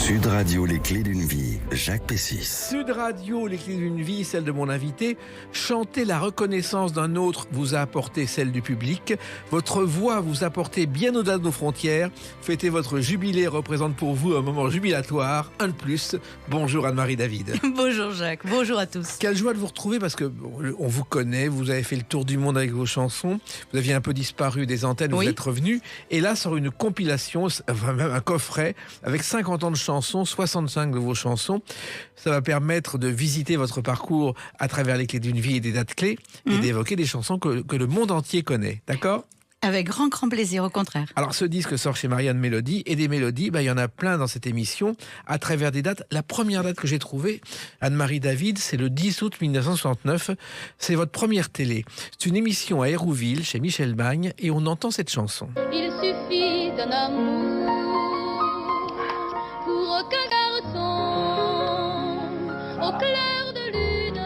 Sud Radio, les clés d'une vie, Jacques Pessis. Sud Radio, les clés d'une vie, celle de mon invité. Chanter la reconnaissance d'un autre vous a apporté celle du public. Votre voix vous a porté bien au-delà de nos frontières. Fêter votre jubilé représente pour vous un moment jubilatoire. Un de plus. Bonjour Anne-Marie David. Bonjour Jacques, bonjour à tous. Quelle joie de vous retrouver parce que on vous connaît, vous avez fait le tour du monde avec vos chansons. Vous aviez un peu disparu des antennes, Oui. vous êtes revenu. Et là, sur une compilation, enfin même un coffret, avec 50 ans de chansons, 65 de vos chansons. Ça va permettre de visiter votre parcours à travers les clés d'une vie et des dates clés et d'évoquer des chansons que le monde entier connaît. D'accord ? Avec grand plaisir, au contraire. Alors, ce disque sort chez Marianne Mélodie, et des mélodies, il y en a plein dans cette émission, à travers des dates. La première date que j'ai trouvée, Anne-Marie David, c'est le 10 août 1969. C'est votre première télé. C'est une émission à Hérouville, chez Michel Magne, et on entend cette chanson. Il suffit d'un amour pour qu'un garçon au clair de lune.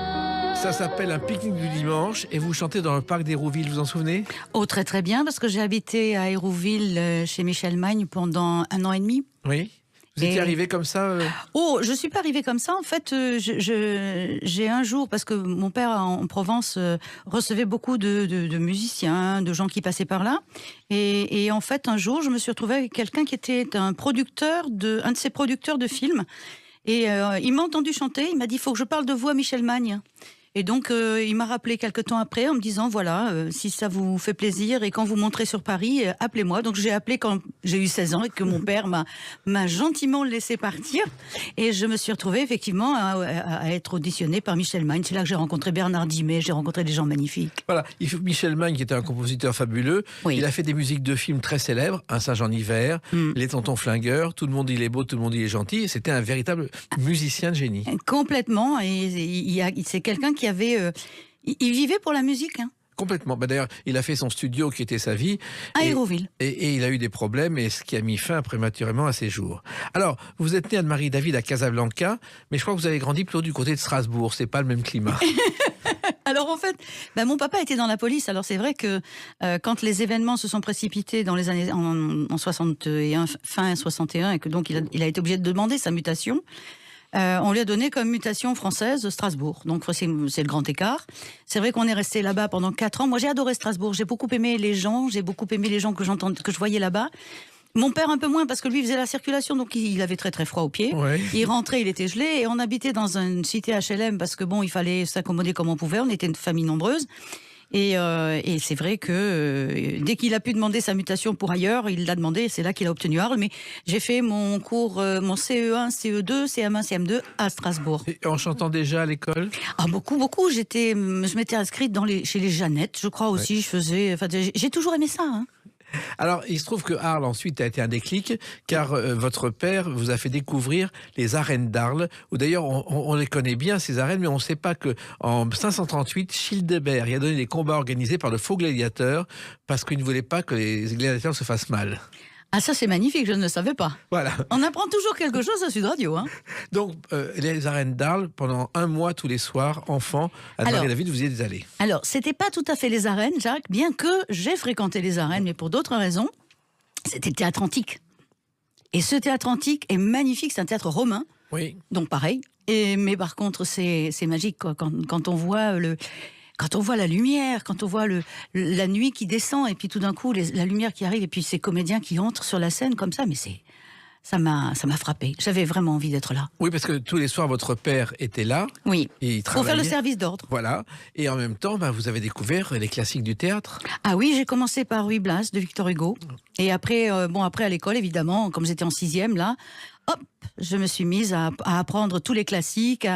Ça s'appelle Un pique-nique du dimanche, et vous chantez dans le parc d'Hérouville, vous vous en souvenez ? Oh, très bien, parce que j'ai habité à Hérouville chez Michel Magne pendant 1 an et demi. Oui. Vous étiez arrivé comme ça Oh, je suis pas arrivée comme ça. En fait, j'ai un jour, parce que mon père en Provence recevait beaucoup de musiciens, de gens qui passaient par là. Et en fait, un jour, je me suis retrouvée avec quelqu'un qui était un de ses producteurs de films. Et il m'a entendu chanter. Il m'a dit, il faut que je parle de vous à Michel Magne. Et donc, il m'a rappelé quelques temps après en me disant, voilà, si ça vous fait plaisir et quand vous montrez sur Paris, appelez-moi. Donc, j'ai appelé quand j'ai eu 16 ans et que mon père m'a gentiment laissé partir. Et je me suis retrouvée effectivement à être auditionnée par Michel Magne. C'est là que j'ai rencontré Bernard Dimet, j'ai rencontré des gens magnifiques. Voilà, Michel Magne, qui était un compositeur fabuleux, Oui. il a fait des musiques de films très célèbres, Un singe en hiver, Les tontons flingueurs, Tout le monde il est beau, tout le monde il est gentil. C'était un véritable musicien de génie. Complètement. Et c'est quelqu'un qui avait... il vivait pour la musique, hein. Complètement. D'ailleurs, il a fait son studio qui était sa vie. À Hérouville. Et il a eu des problèmes, et ce qui a mis fin prématurément à ses jours. Alors, vous êtes née Anne-Marie David à Casablanca, mais je crois que vous avez grandi plutôt du côté de Strasbourg. C'est pas le même climat. Alors en fait, mon papa était dans la police. Alors c'est vrai que quand les événements se sont précipités dans les années en 61, fin 61, et que donc il a été obligé de demander sa mutation, on lui a donné comme mutation française Strasbourg. Donc c'est le grand écart. C'est vrai qu'on est resté là-bas pendant 4 ans. Moi j'ai adoré Strasbourg. J'ai beaucoup aimé les gens. J'ai beaucoup aimé les gens que je voyais là-bas. Mon père un peu moins parce que lui il faisait la circulation, donc il avait très froid aux pieds. Ouais. Il rentrait, il était gelé, et on habitait dans une cité HLM parce que il fallait s'accommoder comme on pouvait. On était une famille nombreuse. Et c'est vrai que dès qu'il a pu demander sa mutation pour ailleurs, il l'a demandé, et c'est là qu'il a obtenu Arles. Mais j'ai fait mon cours, mon CE1, CE2, CM1, CM2 à Strasbourg. Et en chantant déjà à l'école ? Ah, beaucoup. Je m'étais inscrite chez les Jeannettes, je crois aussi. J'ai toujours aimé ça, hein. Alors, il se trouve que Arles, ensuite, a été un déclic, car votre père vous a fait découvrir les arènes d'Arles, où d'ailleurs, on les connaît bien, ces arènes, mais on ne sait pas qu'en 538, Childebert y a donné des combats organisés par le faux gladiateur, parce qu'il ne voulait pas que les gladiateurs se fassent mal. Ah, ça c'est magnifique, je ne le savais pas. Voilà. On apprend toujours quelque chose à Sud Radio, hein. Donc, les arènes d'Arles, pendant 1 mois, tous les soirs, enfant, Anne-Marie David, vous y êtes allée. Alors, c'était pas tout à fait les arènes, Jacques, bien que j'ai fréquenté les arènes, mais pour d'autres raisons. C'était le théâtre antique. Et ce théâtre antique est magnifique, c'est un théâtre romain. Oui. Donc pareil. Mais par contre, c'est magique, quoi. Quand on voit la lumière, quand on voit la nuit qui descend, et puis tout d'un coup, la lumière qui arrive, et puis ces comédiens qui entrent sur la scène comme ça, mais ça m'a frappé. J'avais vraiment envie d'être là. Oui, parce que tous les soirs, votre père était là. Oui. Et il Pour faire le travaillait. service d'ordre. Voilà. Et en même temps, vous avez découvert les classiques du théâtre. Ah oui, j'ai commencé par Ruy Blas de Victor Hugo. Et après, après à l'école, évidemment, comme j'étais en 6e, là, hop, je me suis mise à apprendre tous les classiques.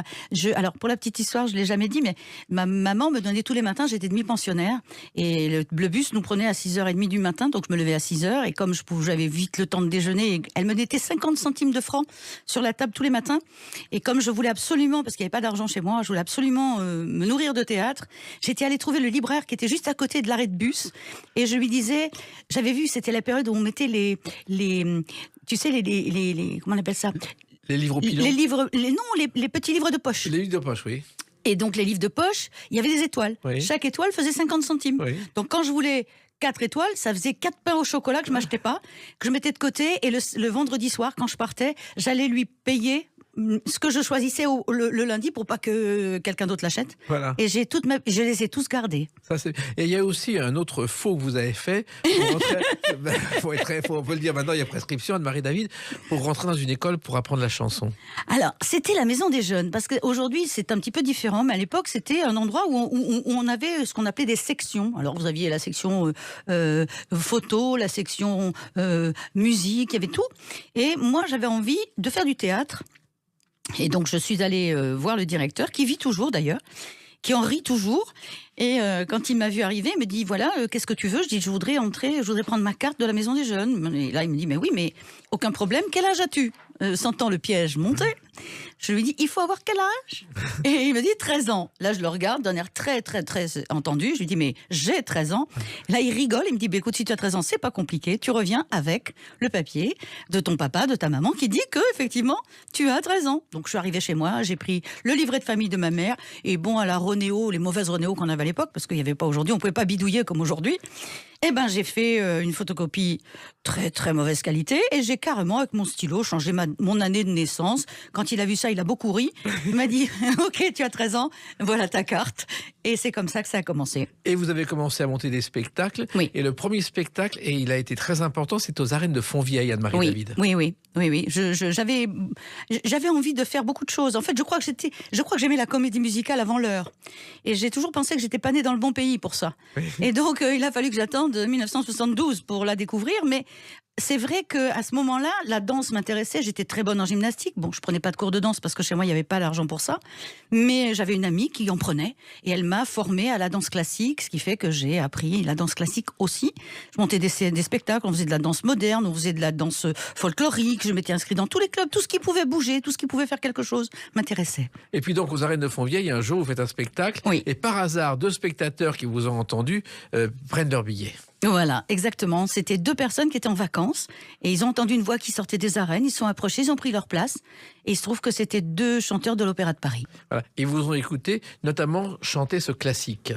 Alors, pour la petite histoire, je ne l'ai jamais dit, mais ma maman me donnait tous les matins, j'étais demi-pensionnaire, et le bus nous prenait à 6h30 du matin, donc je me levais à 6h, et comme j'avais vite le temps de déjeuner, elle me mettait 50 centimes de francs sur la table tous les matins, et comme je voulais absolument, parce qu'il n'y avait pas d'argent chez moi, je voulais absolument me nourrir de théâtre, j'étais allée trouver le libraire qui était juste à côté de l'arrêt de bus, et je lui disais, j'avais vu, c'était la période où on mettait tu sais, comment on appelle ça? Les livres au pilon. Les petits livres de poche. Les livres de poche, oui. Et donc, les livres de poche, il y avait des étoiles. Oui. Chaque étoile faisait 50 centimes. Oui. Donc, quand je voulais 4 étoiles, ça faisait 4 pains au chocolat que je m'achetais pas, que je mettais de côté, et le vendredi soir, quand je partais, j'allais lui payer ce que je choisissais le lundi pour pas que quelqu'un d'autre l'achète. Voilà. Et je les ai tous gardés. Ça, et il y a aussi un autre faux que vous avez fait. On peut le dire maintenant, il y a prescription, Anne-Marie David, pour rentrer dans une école pour apprendre la chanson. Alors, c'était la maison des jeunes, parce qu'aujourd'hui, c'est un petit peu différent, mais à l'époque, c'était un endroit où on avait ce qu'on appelait des sections. Alors, vous aviez la section photo, la section musique, il y avait tout. Et moi, j'avais envie de faire du théâtre. Et donc, je suis allée voir le directeur, qui vit toujours d'ailleurs, qui en rit toujours. Et quand il m'a vu arriver, il me dit, voilà, qu'est-ce que tu veux ? Je dis, je voudrais prendre ma carte de la maison des jeunes. Et là, il me dit, mais oui, mais aucun problème, quel âge as-tu ? Sentant le piège monter, je lui dis, il faut avoir quel âge ? Et il me dit 13 ans. Là, je le regarde d'un air très, très, très entendu. Je lui dis, mais j'ai 13 ans. Là, il rigole. Il me dit, bah, écoute, si tu as 13 ans, c'est pas compliqué. Tu reviens avec le papier de ton papa, de ta maman, qui dit que, effectivement, tu as 13 ans. Donc, je suis arrivée chez moi. J'ai pris le livret de famille de ma mère. Et bon, à la Ronéo, les mauvaises Ronéo qu'on avait à l'époque, parce qu'il n'y avait pas aujourd'hui, on pouvait pas bidouiller comme aujourd'hui. Eh ben, j'ai fait une photocopie très, très mauvaise qualité et j'ai carrément, avec mon stylo, changé mon année de naissance. Quand il a vu ça, il a beaucoup ri. Il m'a dit, OK, tu as 13 ans, voilà ta carte. Et c'est comme ça que ça a commencé. Et vous avez commencé à monter des spectacles. Oui. Et le premier spectacle, et il a été très important, c'est aux arènes de Fontvieille, Anne-Marie David. Oui. J'avais envie de faire beaucoup de choses. En fait, je crois que j'aimais la comédie musicale avant l'heure. Et j'ai toujours pensé que j'étais pas née dans le bon pays pour ça. Oui. Et donc, il a fallu que j'attende 1972 pour la découvrir. Mais c'est vrai qu'à ce moment-là, la danse m'intéressait. J'étais très bonne en gymnastique. Bon, je prenais pas de cours de danse parce que chez moi, il n'y avait pas l'argent pour ça. Mais j'avais une amie qui en prenait. Et elle m'a formée à la danse classique, ce qui fait que j'ai appris la danse classique aussi. Je montais des spectacles, on faisait de la danse moderne, on faisait de la danse folklorique. Je m'étais inscrite dans tous les clubs. Tout ce qui pouvait bouger, tout ce qui pouvait faire quelque chose m'intéressait. Et puis donc, aux arènes de Fontvieille, un jour, vous faites un spectacle. Oui. Et par hasard, 2 spectateurs qui vous ont entendu prennent leur billet. Voilà, exactement. C'était 2 personnes qui étaient en vacances et ils ont entendu une voix qui sortait des arènes, ils se sont approchés, ils ont pris leur place et il se trouve que c'était 2 chanteurs de l'Opéra de Paris. Voilà. Ils vous ont écouté, notamment chanter ce classique.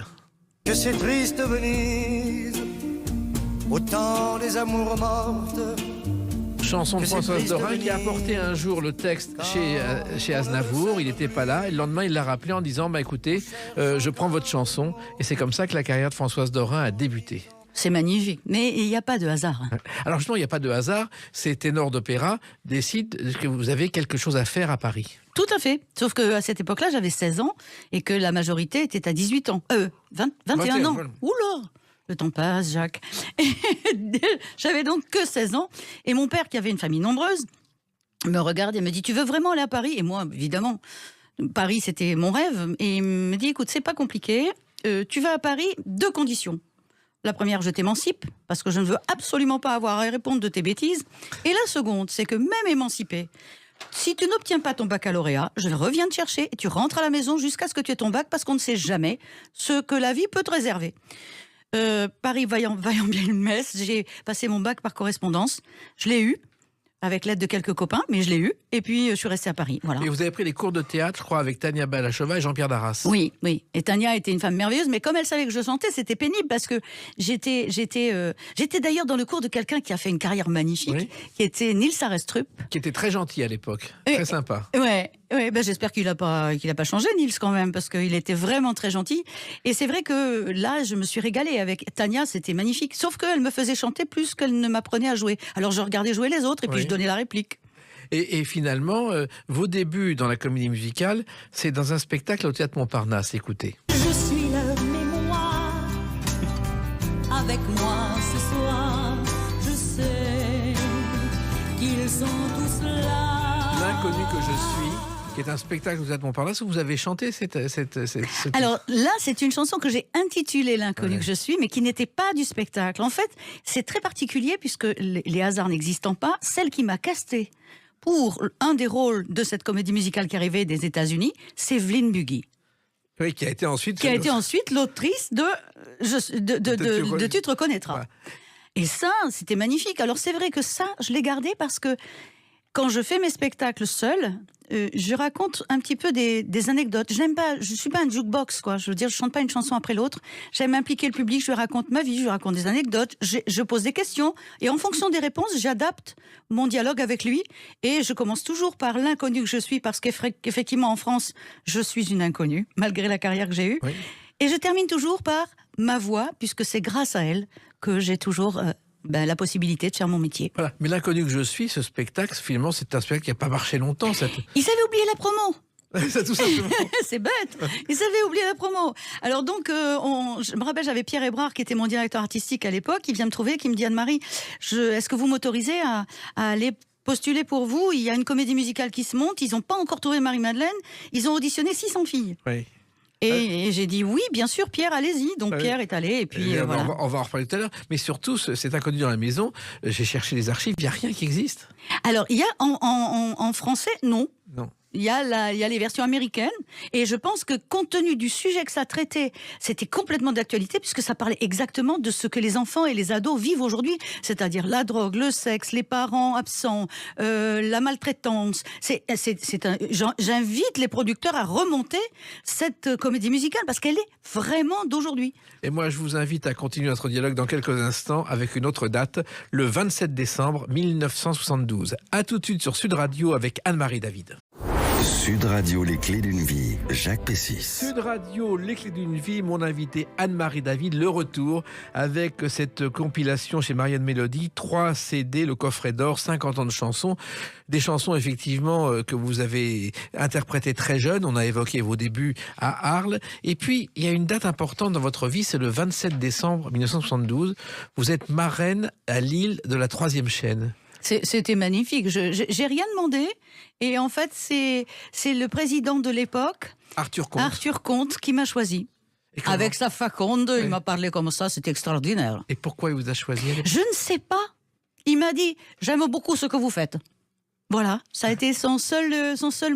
Que c'est triste Venise, au temps des amours mortes. Chanson de Françoise Dorin qui a apporté un jour le texte chez Aznavour. Il n'était pas là. Et le lendemain, il l'a rappelé en disant, écoutez, je prends votre chanson. Et c'est comme ça que la carrière de Françoise Dorin a débuté. C'est magnifique, mais il n'y a pas de hasard. Alors justement, il n'y a pas de hasard. Ces ténors d'opéra décident que vous avez quelque chose à faire à Paris. Tout à fait. Sauf qu'à cette époque-là, j'avais 16 ans et que la majorité était à 18 ans. 21 ans. Voilà. Oula! Le temps passe, Jacques. J'avais donc que 16 ans. Et mon père, qui avait une famille nombreuse, me regarde et me dit, tu veux vraiment aller à Paris ? Et moi, évidemment, Paris, c'était mon rêve. Et il me dit, écoute, c'est pas compliqué. Tu vas à Paris, 2 conditions. La première, je t'émancipe, parce que je ne veux absolument pas avoir à répondre de tes bêtises. Et la seconde, c'est que même émancipé, si tu n'obtiens pas ton baccalauréat, je reviens te chercher et tu rentres à la maison jusqu'à ce que tu aies ton bac, parce qu'on ne sait jamais ce que la vie peut te réserver. Paris vaillant bien une messe, j'ai passé mon bac par correspondance. Je l'ai eu, avec l'aide de quelques copains, mais je l'ai eu. Et puis, je suis restée à Paris. Voilà. Et vous avez pris des cours de théâtre, je crois, avec Tania Balachova et Jean-Pierre Darras. Oui. Et Tania était une femme merveilleuse, mais comme elle savait que je chantais, c'était pénible parce que j'étais d'ailleurs dans le cours de quelqu'un qui a fait une carrière magnifique, qui était Nils Arestrup. Qui était très gentil à l'époque, très sympa. Ouais, j'espère qu'il a pas changé, Nils, quand même, parce qu'il était vraiment très gentil. Et c'est vrai que là, je me suis régalée avec Tania, c'était magnifique. Sauf qu'elle me faisait chanter plus qu'elle ne m'apprenait à jouer. Alors je regardais jouer les autres et puis je donnais la réplique. Et finalement, vos débuts dans la comédie musicale, c'est dans un spectacle au Théâtre Montparnasse. Écoutez. Je suis leur mémoire. Avec moi ce soir, je sais qu'ils sont tous là. L'inconnu que je suis, qui est un spectacle au Théâtre Montparnasse où vous avez chanté cette Alors là, c'est une chanson que j'ai intitulée L'inconnu que je suis, mais qui n'était pas du spectacle. En fait, c'est très particulier puisque les hasards n'existant pas, celle qui m'a castée pour un des rôles de cette comédie musicale qui arrivait des États-Unis, c'est Evelyn Buggy. Oui, qui a été ensuite l'autrice de Tu te reconnaîtras. Ouais. Et ça, c'était magnifique. Alors c'est vrai que ça, je l'ai gardé parce que quand je fais mes spectacles seuls, je raconte un petit peu des anecdotes. Je suis pas un jukebox, quoi. Je veux dire, je chante pas une chanson après l'autre. J'aime impliquer le public, je lui raconte ma vie, je lui raconte des anecdotes, je pose des questions, et en fonction des réponses, j'adapte mon dialogue avec lui, et je commence toujours par l'inconnu que je suis, parce qu'effectivement, en France, je suis une inconnue, malgré la carrière que j'ai eue. Oui. Et je termine toujours par ma voix, puisque c'est grâce à elle que j'ai toujours la possibilité de faire mon métier. Voilà. Mais l'inconnu que je suis, ce spectacle, finalement, c'est un spectacle qui n'a pas marché longtemps. Ils avaient oublié la promo. Ça, tout simplement. C'est bête. Ils avaient oublié la promo. Alors donc, je me rappelle, j'avais Pierre Hébrard qui était mon directeur artistique à l'époque. Il vient me trouver, qui me dit: Anne-Marie, est-ce que vous m'autorisez à aller postuler pour vous? Il y a une comédie musicale qui se monte. Ils n'ont pas encore trouvé Marie-Madeleine. Ils ont auditionné 600 filles. Oui. Et j'ai dit oui, bien sûr, Pierre, allez-y. Donc Pierre est allé, et puis Et voilà. on va en reparler tout à l'heure. Mais surtout, cet inconnu dans la maison, j'ai cherché les archives, il n'y a rien qui existe. Alors, il y a en français, non. Non. Il y a les versions américaines, et je pense que compte tenu du sujet que ça traitait, c'était complètement d'actualité, puisque ça parlait exactement de ce que les enfants et les ados vivent aujourd'hui, c'est-à-dire la drogue, le sexe, les parents absents, la maltraitance. J'invite les producteurs à remonter cette comédie musicale, parce qu'elle est vraiment d'aujourd'hui. Et moi, je vous invite à continuer notre dialogue dans quelques instants avec une autre date, le 27 décembre 1972. À tout de suite sur Sud Radio avec Anne-Marie David. Sud Radio, les clés d'une vie, Jacques Pessis. Sud Radio, les clés d'une vie, mon invité Anne-Marie David, le retour avec cette compilation chez Marianne Mélodie, 3 CD, le coffret d'or, 50 ans de chansons, des chansons effectivement que vous avez interprétées très jeune, on a évoqué vos débuts à Arles, et puis il y a une date importante dans votre vie, c'est le 27 décembre 1972, vous êtes marraine à Lille de la 3e chaîne. C'était magnifique. J'ai rien demandé. Et en fait, c'est le président de l'époque, Arthur Comte, qui m'a choisi. Avec sa faconde, il m'a parlé comme ça, c'était extraordinaire. Et pourquoi il vous a choisi? Je ne sais pas. Il m'a dit: j'aime beaucoup ce que vous faites. Voilà, ça a été son seul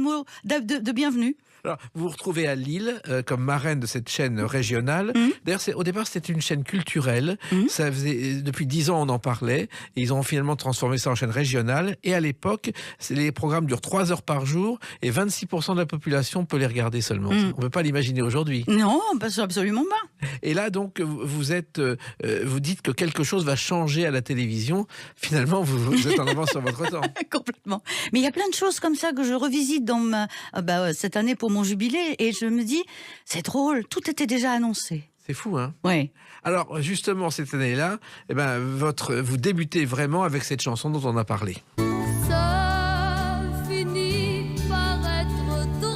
mot de bienvenue. Alors, vous vous retrouvez à Lille comme marraine de cette chaîne régionale. D'ailleurs, au départ, c'était une chaîne culturelle. Ça faisait, depuis 10 ans, on en parlait. Et ils ont finalement transformé ça en chaîne régionale. Et à l'époque, les programmes durent 3 heures par jour et 26% de la population peut les regarder seulement. On ne peut pas l'imaginer aujourd'hui. Non, absolument pas. Et là, donc, vous dites que quelque chose va changer à la télévision. Finalement, vous êtes en avance sur votre temps. Complètement. Mais il y a plein de choses comme ça que je revisite dans cette année pour mon jubilé, et je me dis, c'est drôle, tout était déjà annoncé. C'est fou, hein? Oui. Alors, justement, cette année-là, vous débutez vraiment avec cette chanson dont on a parlé. Ça finit par être drôle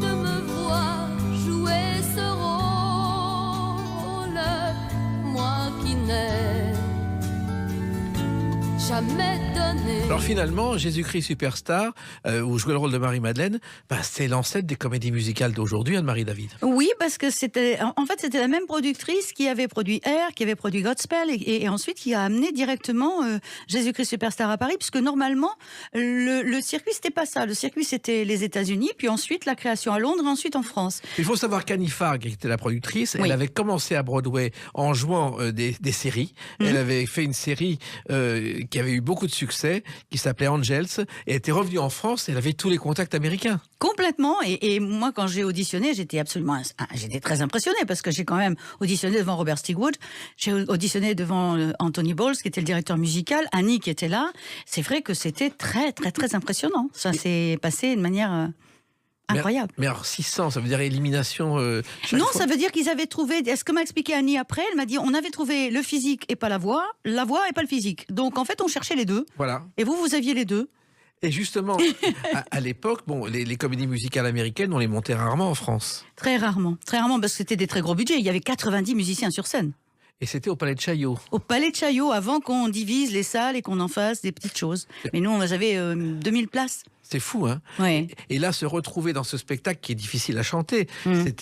de me voir jouer ce rôle, moi qui n'ai jamais donné. Alors finalement, Jésus-Christ Superstar, où jouait le rôle de Marie-Madeleine, c'est l'ancêtre des comédies musicales d'aujourd'hui, Anne-Marie David. Oui, parce que c'était la même productrice qui avait produit Air, qui avait produit Godspell, et ensuite qui a amené directement Jésus-Christ Superstar à Paris, puisque normalement, le circuit, c'était pas ça. Le circuit, c'était les États-Unis, puis ensuite la création à Londres, et ensuite en France. Il faut savoir qu'Annie Farg, qui était la productrice, Oui. elle avait commencé à Broadway en jouant des séries. Elle avait fait une série qui avait eu beaucoup de succès, qui s'appelait Angels, et était revenue en France, et elle avait tous les contacts américains. Complètement. Et moi, quand j'ai auditionné, j'étais très impressionnée, parce que j'ai quand même auditionné devant Robert Stigwood, j'ai auditionné devant Anthony Bowles, qui était le directeur musical, Annie qui était là. C'est vrai que c'était très, très, très impressionnant. Ça s'est passé de manière incroyable. Mais alors 600, ça veut dire élimination chaque Non, fois. ça veut dire qu'ils avaient trouvé. Ce que m'a expliqué Annie après, elle m'a dit on avait trouvé le physique et pas la voix et pas le physique. Donc en fait, on cherchait les deux. Voilà. Et vous aviez les deux. Et justement, à l'époque, les comédies musicales américaines, on les montait rarement en France. Très rarement, parce que c'était des très gros budgets. Il y avait 90 musiciens sur scène. Et c'était au Palais de Chaillot. Au Palais de Chaillot, avant qu'on divise les salles et qu'on en fasse des petites choses. Mais nous, j'avais 2000 places. C'est fou, hein. Oui. Et là, se retrouver dans ce spectacle qui est difficile à chanter,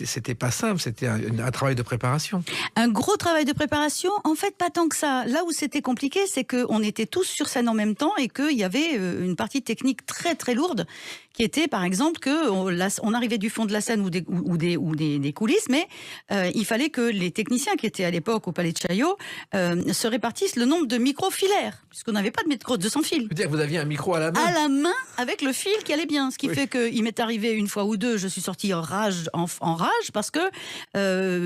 c'était pas simple, c'était un travail de préparation. Un gros travail de préparation, en fait pas tant que ça. Là où c'était compliqué, c'est qu'on était tous sur scène en même temps et qu'il y avait une partie technique très très lourde qui était par exemple qu'on arrivait du fond de la scène ou des coulisses, mais il fallait que les techniciens qui étaient à l'époque au Palais de Chaillot se répartissent le nombre de micros filaires, puisqu'on n'avait pas de micro de sans fil. C'est-à-dire que vous aviez un micro à la main. À la main, avec le fil qui allait bien. Ce qui fait qu'il m'est arrivé une fois ou deux, je suis sortie en rage parce que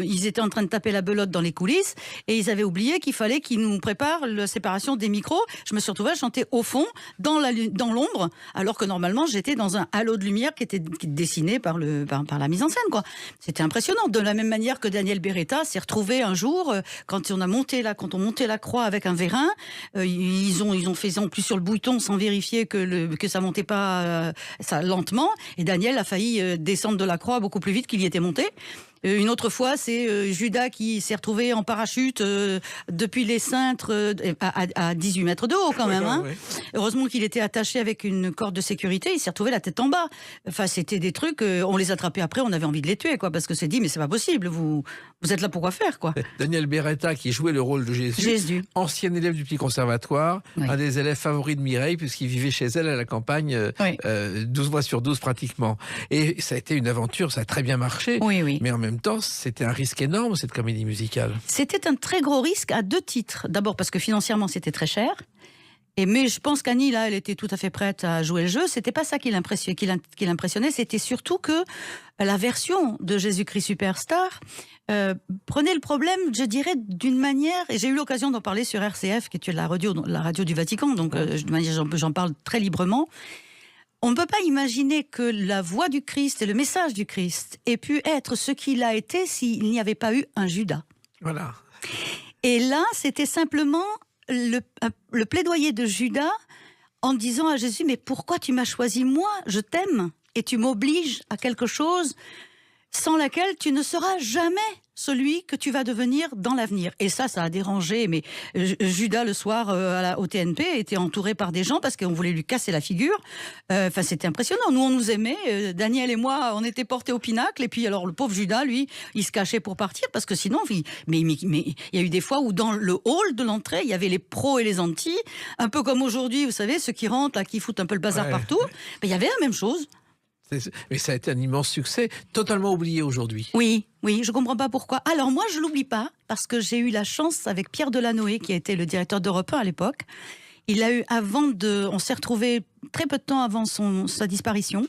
ils étaient en train de taper la belote dans les coulisses et ils avaient oublié qu'il fallait qu'ils nous préparent la séparation des micros. Je me suis retrouvée à chanter au fond, dans l'ombre, alors que normalement j'étais dans un halo de lumière qui était dessiné par la mise en scène, quoi. C'était impressionnant. De la même manière que Daniel Beretta s'est retrouvé un jour, quand on montait la croix avec un vérin, ils ont fait en plus sur le bouton sans vérifier que ça montait pas ça lentement, et Daniel a failli descendre de la croix beaucoup plus vite qu'il y était monté. Une autre fois, c'est Judas qui s'est retrouvé en parachute depuis les cintres à 18 mètres de haut quand même. Hein. Oui. Heureusement qu'il était attaché avec une corde de sécurité, il s'est retrouvé la tête en bas. Enfin, c'était des trucs, on les attrapait après, on avait envie de les tuer, quoi, parce que c'est dit, mais c'est pas possible, vous êtes là pour quoi faire, quoi. Daniel Beretta qui jouait le rôle de Jésus. Ancien élève du Petit Conservatoire, oui. Un des élèves favoris de Mireille, puisqu'il vivait chez elle à la campagne 12 mois sur 12 pratiquement. Et ça a été une aventure, ça a très bien marché, mais en même temps, c'était un risque énorme, cette comédie musicale. C'était un très gros risque à 2 titres. D'abord parce que financièrement, c'était très cher. Mais je pense qu'Annie, là, elle était tout à fait prête à jouer le jeu. C'était pas ça qui l'impressionnait. C'était surtout que la version de Jésus-Christ Superstar prenait le problème, je dirais, d'une manière... Et j'ai eu l'occasion d'en parler sur RCF, qui est la radio du Vatican. Donc, j'en parle très librement. On ne peut pas imaginer que la voix du Christ et le message du Christ ait pu être ce qu'il a été s'il n'y avait pas eu un Judas. Voilà. Et là, c'était simplement le plaidoyer de Judas en disant à Jésus, mais pourquoi tu m'as choisi moi? Je t'aime et tu m'obliges à quelque chose sans laquelle tu ne seras jamais celui que tu vas devenir dans l'avenir. Et ça a dérangé. Mais Judas, le soir, au TNP, était entouré par des gens parce qu'on voulait lui casser la figure. Enfin, c'était impressionnant. Nous, on nous aimait. Daniel et moi, on était portés au pinacle. Et puis, alors, le pauvre Judas, lui, il se cachait pour partir parce que sinon... Mais il y a eu des fois où, dans le hall de l'entrée, il y avait les pros et les antis. Un peu comme aujourd'hui, vous savez, ceux qui rentrent, là, qui foutent un peu le bazar partout. Mais il y avait la même chose. Mais ça a été un immense succès, totalement oublié aujourd'hui. Oui, je comprends pas pourquoi. Alors moi, je l'oublie pas, parce que j'ai eu la chance avec Pierre Delanoë, qui a été le directeur d'Europe 1 à l'époque. Il a eu, on s'est retrouvés très peu de temps avant sa disparition,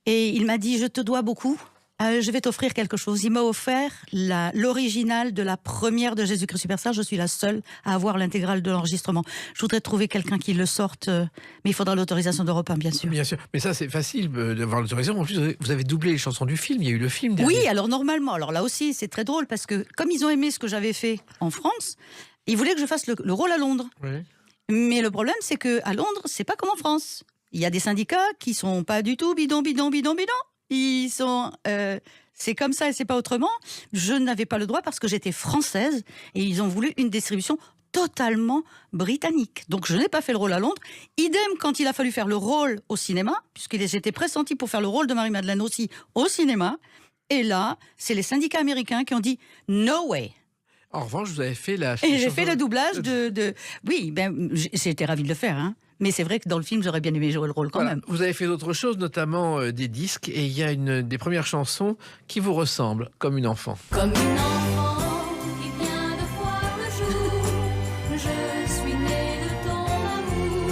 et il m'a dit, je te dois beaucoup. Je vais t'offrir quelque chose. Il m'a offert l'original de la première de Jésus-Christ Superstar. Je suis la seule à avoir l'intégrale de l'enregistrement. Je voudrais trouver quelqu'un qui le sorte, mais il faudra l'autorisation d'Europe 1, bien sûr. Bien sûr, mais ça c'est facile d'avoir l'autorisation. En plus, vous avez doublé les chansons du film, il y a eu le film derrière. Oui, alors normalement, alors là aussi c'est très drôle parce que comme ils ont aimé ce que j'avais fait en France, ils voulaient que je fasse le rôle à Londres. Oui. Mais le problème c'est qu'à Londres, c'est pas comme en France. Il y a des syndicats qui sont pas du tout bidon. Ils sont, c'est comme ça et c'est pas autrement. Je n'avais pas le droit parce que j'étais française et ils ont voulu une distribution totalement britannique. Donc je n'ai pas fait le rôle à Londres. Idem quand il a fallu faire le rôle au cinéma, puisque j'étais pressentie pour faire le rôle de Marie-Madeleine aussi au cinéma. Et là, c'est les syndicats américains qui ont dit « No way ». En revanche, vous avez fait Et j'ai fait le doublage de... Oui, j'étais ravie de le faire, hein. Mais c'est vrai que dans le film, j'aurais bien aimé jouer le rôle quand même. Vous avez fait d'autres choses, notamment des disques, et il y a une des premières chansons qui vous ressemble, Comme une enfant. Comme une enfant qui vient de voir le jour, je suis née de ton amour,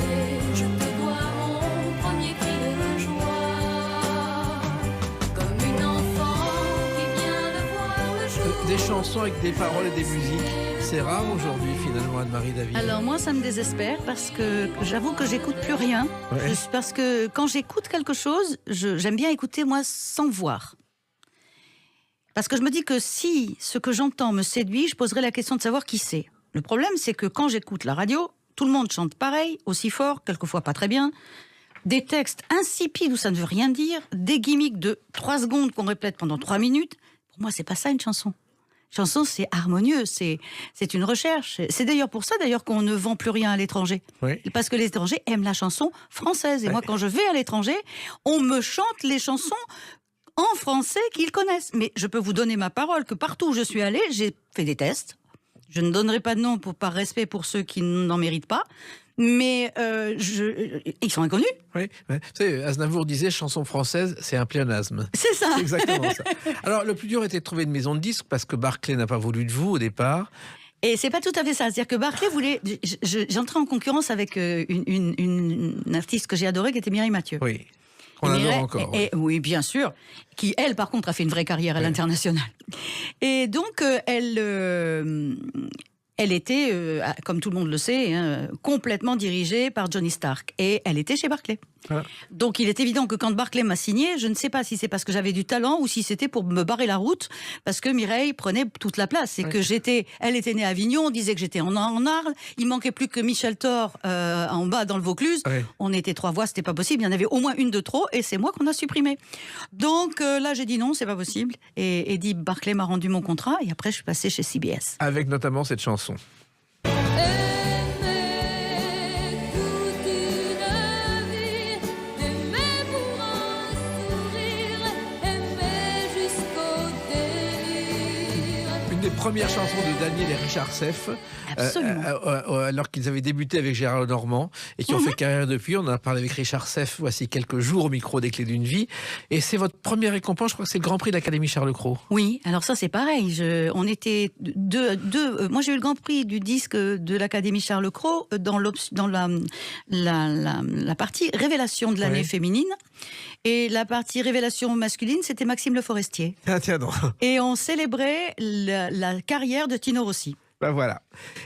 et je te dois mon premier cri de joie. Comme une enfant qui vient de voir le jour. Des chansons avec des paroles et des musiques. C'est rare aujourd'hui, finalement, Anne-Marie David. Alors moi, ça me désespère parce que j'avoue que j'écoute plus rien. Ouais. Parce que quand j'écoute quelque chose, j'aime bien écouter, moi, sans voir. Parce que je me dis que si ce que j'entends me séduit, je poserai la question de savoir qui c'est. Le problème, c'est que quand j'écoute la radio, tout le monde chante pareil, aussi fort, quelquefois pas très bien. Des textes insipides où ça ne veut rien dire, des gimmicks de 3 secondes qu'on répète pendant 3 minutes. Pour moi, c'est pas ça une chanson. Chanson, c'est harmonieux, c'est une recherche. C'est d'ailleurs pour ça qu'on ne vend plus rien à l'étranger. Oui. Parce que les étrangers aiment la chanson française. Et moi, quand je vais à l'étranger, on me chante les chansons en français qu'ils connaissent. Mais je peux vous donner ma parole que partout où je suis allée, j'ai fait des tests. Je ne donnerai pas de nom par respect pour ceux qui n'en méritent pas. Mais ils sont inconnus. Oui. Vous savez, Aznavour disait chanson française, c'est un pléonasme. C'est ça. C'est exactement ça. Alors, le plus dur était de trouver une maison de disques parce que Barclay n'a pas voulu de vous au départ. Et c'est pas tout à fait ça. C'est-à-dire que Barclay voulait. J'entrais en concurrence avec une artiste que j'ai adorée qui était Mireille Mathieu. Oui. On adore encore. Oui, bien sûr. Qui, elle, par contre, a fait une vraie carrière à l'international. Et donc, elle était, comme tout le monde le sait, complètement dirigée par Johnny Stark. Et elle était chez Barclay. Voilà. Donc il est évident que quand Barclay m'a signé, je ne sais pas si c'est parce que j'avais du talent ou si c'était pour me barrer la route, parce que Mireille prenait toute la place. Et que elle était née à Avignon, on disait que j'étais en Arles, il manquait plus que Michel Thor en bas dans le Vaucluse. Ouais. On était 3 voix, c'était pas possible, il y en avait au moins une de trop, et c'est moi qu'on a supprimé. Donc là j'ai dit non, c'est pas possible. Et Eddie Barclay m'a rendu mon contrat, et après je suis passée chez CBS. Avec notamment cette chanson. Première chanson de Daniel et Richard Seff, alors qu'ils avaient débuté avec Gérard Lenormand et qui ont fait carrière depuis. On en a parlé avec Richard Seff voici quelques jours au micro des Clés d'une vie. Et c'est votre première récompense, je crois que c'est le Grand Prix de l'Académie Charles Cros. Oui, alors ça c'est pareil. On était moi j'ai eu le Grand Prix du disque de l'Académie Charles Cros dans la partie révélation de l'année féminine. Et la partie révélation masculine, c'était Maxime Le Forestier. Ah, tiens donc. Et on célébrait la carrière de Tino Rossi. Ben voilà.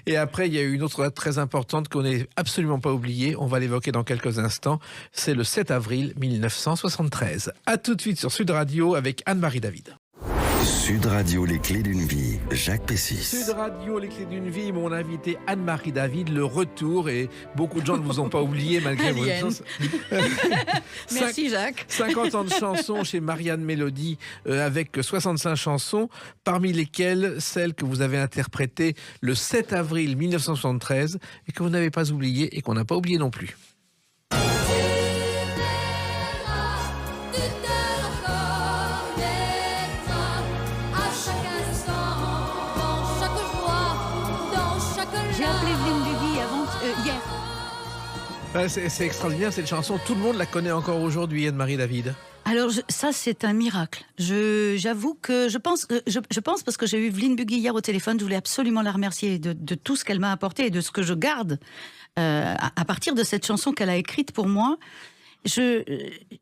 Et après, il y a eu une autre date très importante qu'on n'est absolument pas oubliée. On va l'évoquer dans quelques instants. C'est le 7 avril 1973. À tout de suite sur Sud Radio avec Anne-Marie David. Sud Radio, les Clés d'une vie, Jacques Pessis. Sud Radio, les Clés d'une vie, mon invité Anne-Marie David, le retour, et beaucoup de gens ne vous ont pas oublié malgré vos chances. Merci Jacques. 50 ans de chansons chez Marianne Mélodie, avec 65 chansons, parmi lesquelles celles que vous avez interprétées le 7 avril 1973 et que vous n'avez pas oubliées et qu'on n'a pas oublié non plus. C'est extraordinaire cette chanson, tout le monde la connaît encore aujourd'hui, Anne-Marie David. Alors ça c'est un miracle. J'avoue que je pense parce que j'ai eu Evelyne Bugui hier au téléphone, je voulais absolument la remercier de tout ce qu'elle m'a apporté et de ce que je garde à partir de cette chanson qu'elle a écrite pour moi. Je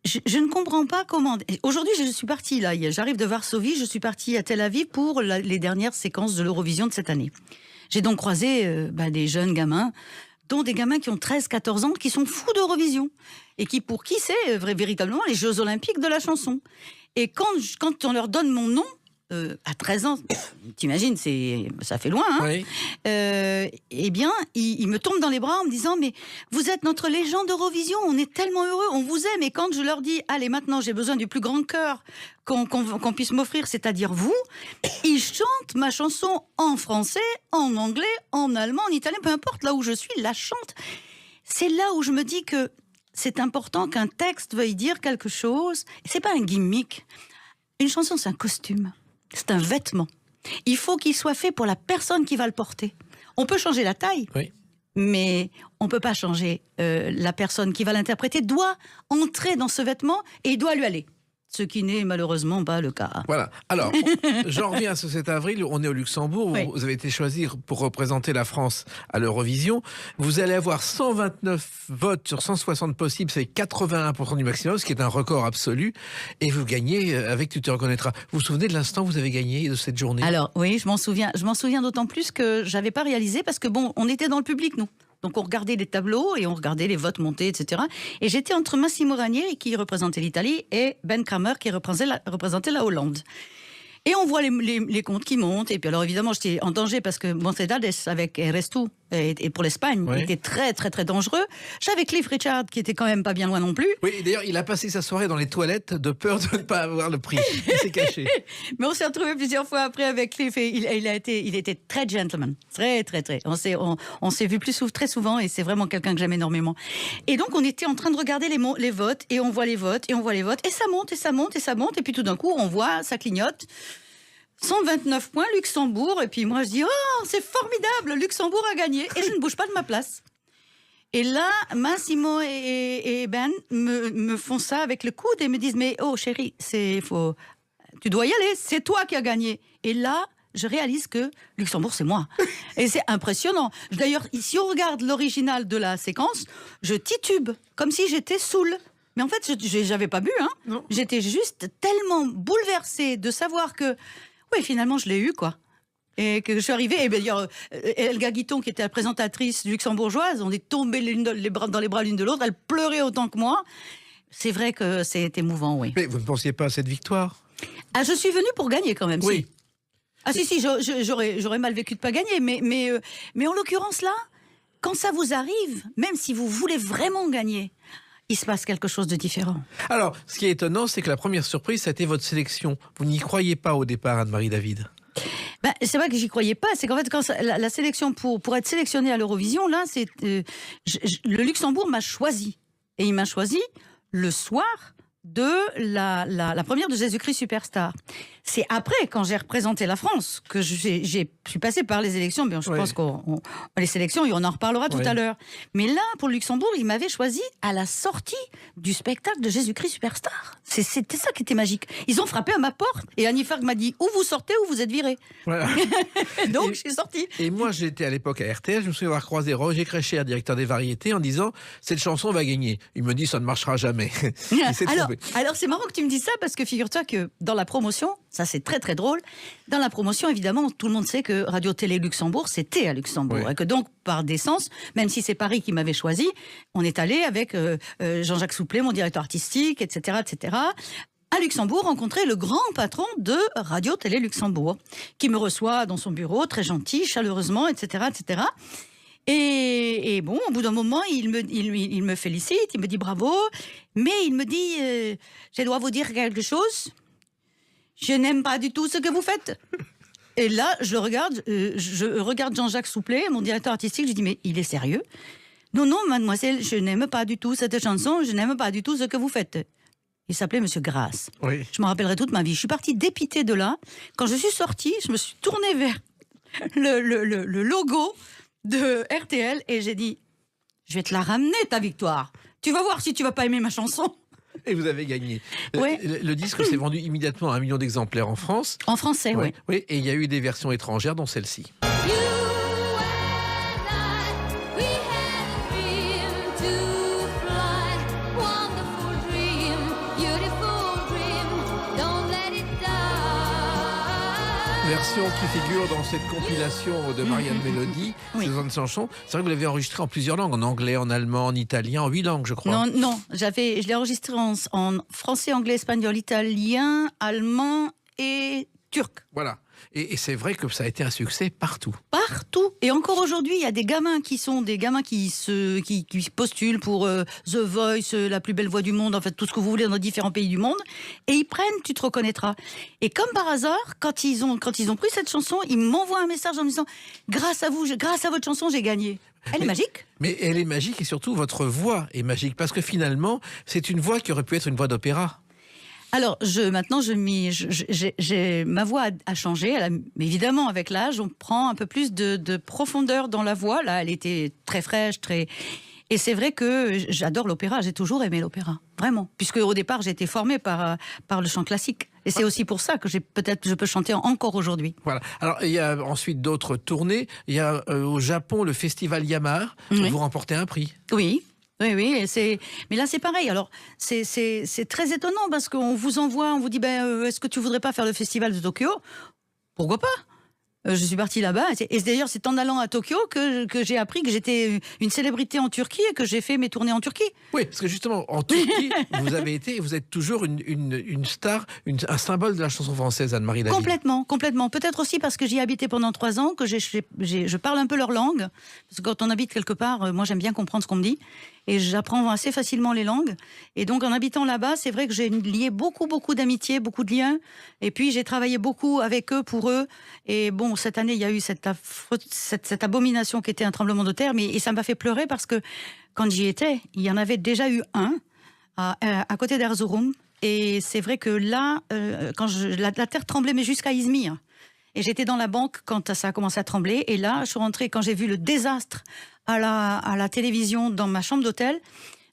ne comprends pas comment. Aujourd'hui, je suis partie là. J'arrive de Varsovie, je suis partie à Tel Aviv pour les dernières séquences de l'Eurovision de cette année. J'ai donc croisé des jeunes gamins, dont des gamins qui ont 13-14 ans, qui sont fous d'Eurovision. Et pour qui c'est véritablement les Jeux Olympiques de la chanson. Et quand on leur donne mon nom, à 13 ans, t'imagines, ça fait loin, hein. Oui. Eh bien, ils me tombent dans les bras en me disant « Mais vous êtes notre légende d'Eurovision, on est tellement heureux, on vous aime. » Et quand je leur dis « Allez, maintenant, j'ai besoin du plus grand cœur qu'on puisse m'offrir, c'est-à-dire vous », ils chantent ma chanson en français, en anglais, en allemand, en italien, peu importe, là où je suis, ils la chantent. C'est là où je me dis que c'est important qu'un texte veuille dire quelque chose. C'est pas un gimmick. Une chanson, c'est un costume. C'est un vêtement. Il faut qu'il soit fait pour la personne qui va le porter. On peut changer la taille, oui, mais on ne peut pas changer la personne qui va l'interpréter doit entrer dans ce vêtement et il doit lui aller. Ce qui n'est malheureusement pas le cas. Voilà. Alors, j'en reviens à ce 7 avril. On est au Luxembourg. Oui. Vous avez été choisi pour représenter la France à l'Eurovision. Vous allez avoir 129 votes sur 160 possibles. C'est 81% du maximum, ce qui est un record absolu. Et vous gagnez avec Tu te reconnaîtras. Vous vous souvenez de l'instant où vous avez gagné de cette journée ? Alors, oui, je m'en souviens. Je m'en souviens d'autant plus que je n'avais pas réalisé parce que, on était dans le public, nous. Donc on regardait les tableaux et on regardait les votes monter, etc. Et j'étais entre Massimo Ranieri, qui représentait l'Italie, et Ben Kramer, qui représentait la Hollande. Et on voit les comptes qui montent. Et puis alors évidemment, j'étais en danger parce que Monsedades avec Eres Tu, et pour l'Espagne, Ouais. était très, très, très dangereux. J'avais Cliff Richard, qui était quand même pas bien loin non plus. Oui, et d'ailleurs, il a passé sa soirée dans les toilettes de peur de ne pas avoir le prix. Il s'est caché. Mais on s'est retrouvés plusieurs fois après avec Cliff et il était très gentleman. Très, très, très. On s'est vu très souvent et c'est vraiment quelqu'un que j'aime énormément. Et donc, on était en train de regarder les votes et on voit les votes et on voit les votes et ça monte et ça monte et ça monte et puis tout d'un coup, on voit, ça clignote. 129 points, Luxembourg. Et puis moi, je dis, oh, c'est formidable, Luxembourg a gagné. Et je ne bouge pas de ma place. Et là, Massimo et Ben me font ça avec le coude et me disent, mais oh chérie, tu dois y aller, c'est toi qui as gagné. Et là, je réalise que Luxembourg, c'est moi. Et c'est impressionnant. D'ailleurs, si on regarde l'original de la séquence, je titube, comme si j'étais saoule. Mais en fait, j'avais pas bu, hein. Non. J'étais juste tellement bouleversée de savoir que, oui, finalement, je l'ai eu, quoi. Et que je suis arrivée, et d'ailleurs, Elga Guiton, qui était la présentatrice luxembourgeoise, on est tombés dans les bras l'une de l'autre, elle pleurait autant que moi. C'est vrai que c'était émouvant, oui. Mais vous ne pensiez pas à cette victoire? Ah, je suis venue pour gagner quand même, Oui. si. Ah si, j'aurais mal vécu de pas gagner, mais en l'occurrence là, quand ça vous arrive, même si vous voulez vraiment gagner, il se passe quelque chose de différent. Alors, ce qui est étonnant, c'est que la première surprise, ça a été votre sélection. Vous n'y croyez pas au départ, Anne-Marie David. Ben, c'est vrai que j'y croyais pas. C'est qu'en fait, quand la sélection pour être sélectionnée à l'Eurovision, là, le Luxembourg m'a choisi. Et il m'a choisi le soir de la première de Jésus-Christ Superstar. C'est après, quand j'ai représenté la France, que je suis passée par les élections. Mais je pense qu'on les sélections, et on en reparlera tout à l'heure. Mais là, pour le Luxembourg, il m'avait choisi à la sortie du spectacle de Jésus-Christ Superstar. C'était ça qui était magique. Ils ont frappé à ma porte et Annie Farg m'a dit, ou vous sortez ou vous êtes viré. Voilà. Donc, Et- je suis sortie. Et moi, j'étais à l'époque à RTL, je me souviens avoir croisé Roger Crécher, directeur des variétés, en disant « Cette chanson va gagner ». Il me dit « Ça ne marchera jamais ». Il s'est trompé. Alors, c'est marrant que tu me dises ça parce que figure-toi que dans la promotion, ça c'est très très drôle, dans la promotion évidemment tout le monde sait que Radio-Télé Luxembourg c'était à Luxembourg Oui. et que donc par décence, même si c'est Paris qui m'avait choisi, on est allé avec Jean-Jacques Souplet, mon directeur artistique, etc. à Luxembourg rencontrer le grand patron de Radio-Télé Luxembourg qui me reçoit dans son bureau, très gentil, chaleureusement, etc. Et bon, au bout d'un moment, il me félicite, il me dit bravo, mais il me dit je dois vous dire quelque chose, je n'aime pas du tout ce que vous faites. Et là, je regarde Jean-Jacques Souplet, mon directeur artistique, je dis mais il est sérieux? Non, mademoiselle, je n'aime pas du tout cette chanson, je n'aime pas du tout ce que vous faites. Il s'appelait Monsieur Grasse. Oui. Je m'en rappellerai toute ma vie. Je suis partie dépitée de là. Quand je suis sortie, je me suis tournée vers le logo de RTL et j'ai dit je vais te la ramener ta victoire. Tu vas voir si tu vas pas aimer ma chanson. Et vous avez gagné. Ouais. Le disque s'est vendu immédiatement à 1 million d'exemplaires en France. En français, oui. Oui, et il y a eu des versions étrangères, dont celle-ci. You and I, we had a dream to fly. Wonderful dream, beautiful dream. Don't let it die. Version qui figure dans cette compilation de Marianne Mélodie, Oui. ces autres chansons. C'est vrai que vous l'avez enregistré en plusieurs langues, en anglais, en allemand, en italien, en 8 langues, je crois. Non, je l'ai enregistré en français, anglais, espagnol, italien, allemand et turc. Voilà. Et c'est vrai que ça a été un succès partout. Partout. Et encore aujourd'hui, il y a des gamins qui postulent pour The Voice, la plus belle voix du monde, en fait, tout ce que vous voulez dans différents pays du monde. Et ils prennent, tu te reconnaîtras. Et comme par hasard, quand ils ont pris cette chanson, ils m'envoient un message en me disant grâce à vous, grâce à votre chanson, j'ai gagné. Elle est magique. Mais elle est magique et surtout votre voix est magique parce que finalement, c'est une voix qui aurait pu être une voix d'opéra. Alors, maintenant, ma voix a changé. Évidemment, avec l'âge, on prend un peu plus de profondeur dans la voix. Là, elle était très fraîche, Et c'est vrai que j'adore l'opéra. J'ai toujours aimé l'opéra, vraiment. Puisque au départ, j'ai été formée par le chant classique. Et c'est aussi pour ça que je peux chanter encore aujourd'hui. Voilà. Alors, il y a ensuite d'autres tournées. Il y a au Japon le festival Yamaha où Oui. vous remportez un prix. Oui. Mais là c'est pareil. Alors c'est très étonnant parce qu'on vous envoie, on vous dit est-ce que tu voudrais pas faire le festival de Tokyo? Pourquoi pas? Je suis partie là-bas. Et d'ailleurs, c'est en allant à Tokyo que j'ai appris que j'étais une célébrité en Turquie et que j'ai fait mes tournées en Turquie. Oui, parce que justement, en Turquie, vous avez été et vous êtes toujours une star, un symbole de la chanson française, Anne-Marie David. Complètement, complètement. Peut-être aussi parce que j'y ai habité pendant 3 ans, que je parle un peu leur langue. Parce que quand on habite quelque part, moi j'aime bien comprendre ce qu'on me dit. Et j'apprends assez facilement les langues. Et donc en habitant là-bas, c'est vrai que j'ai lié beaucoup d'amitié, beaucoup de liens. Et puis j'ai travaillé beaucoup avec eux, pour eux. Et bon, cette année, il y a eu cette abomination qui était un tremblement de terre. Et ça m'a fait pleurer parce que quand j'y étais, il y en avait déjà eu un à côté d'Erzurum. Et c'est vrai que là, quand la terre tremblait, mais jusqu'à Izmir. Et j'étais dans la banque quand ça a commencé à trembler. Et là, je suis rentrée, quand j'ai vu le désastre à la télévision dans ma chambre d'hôtel,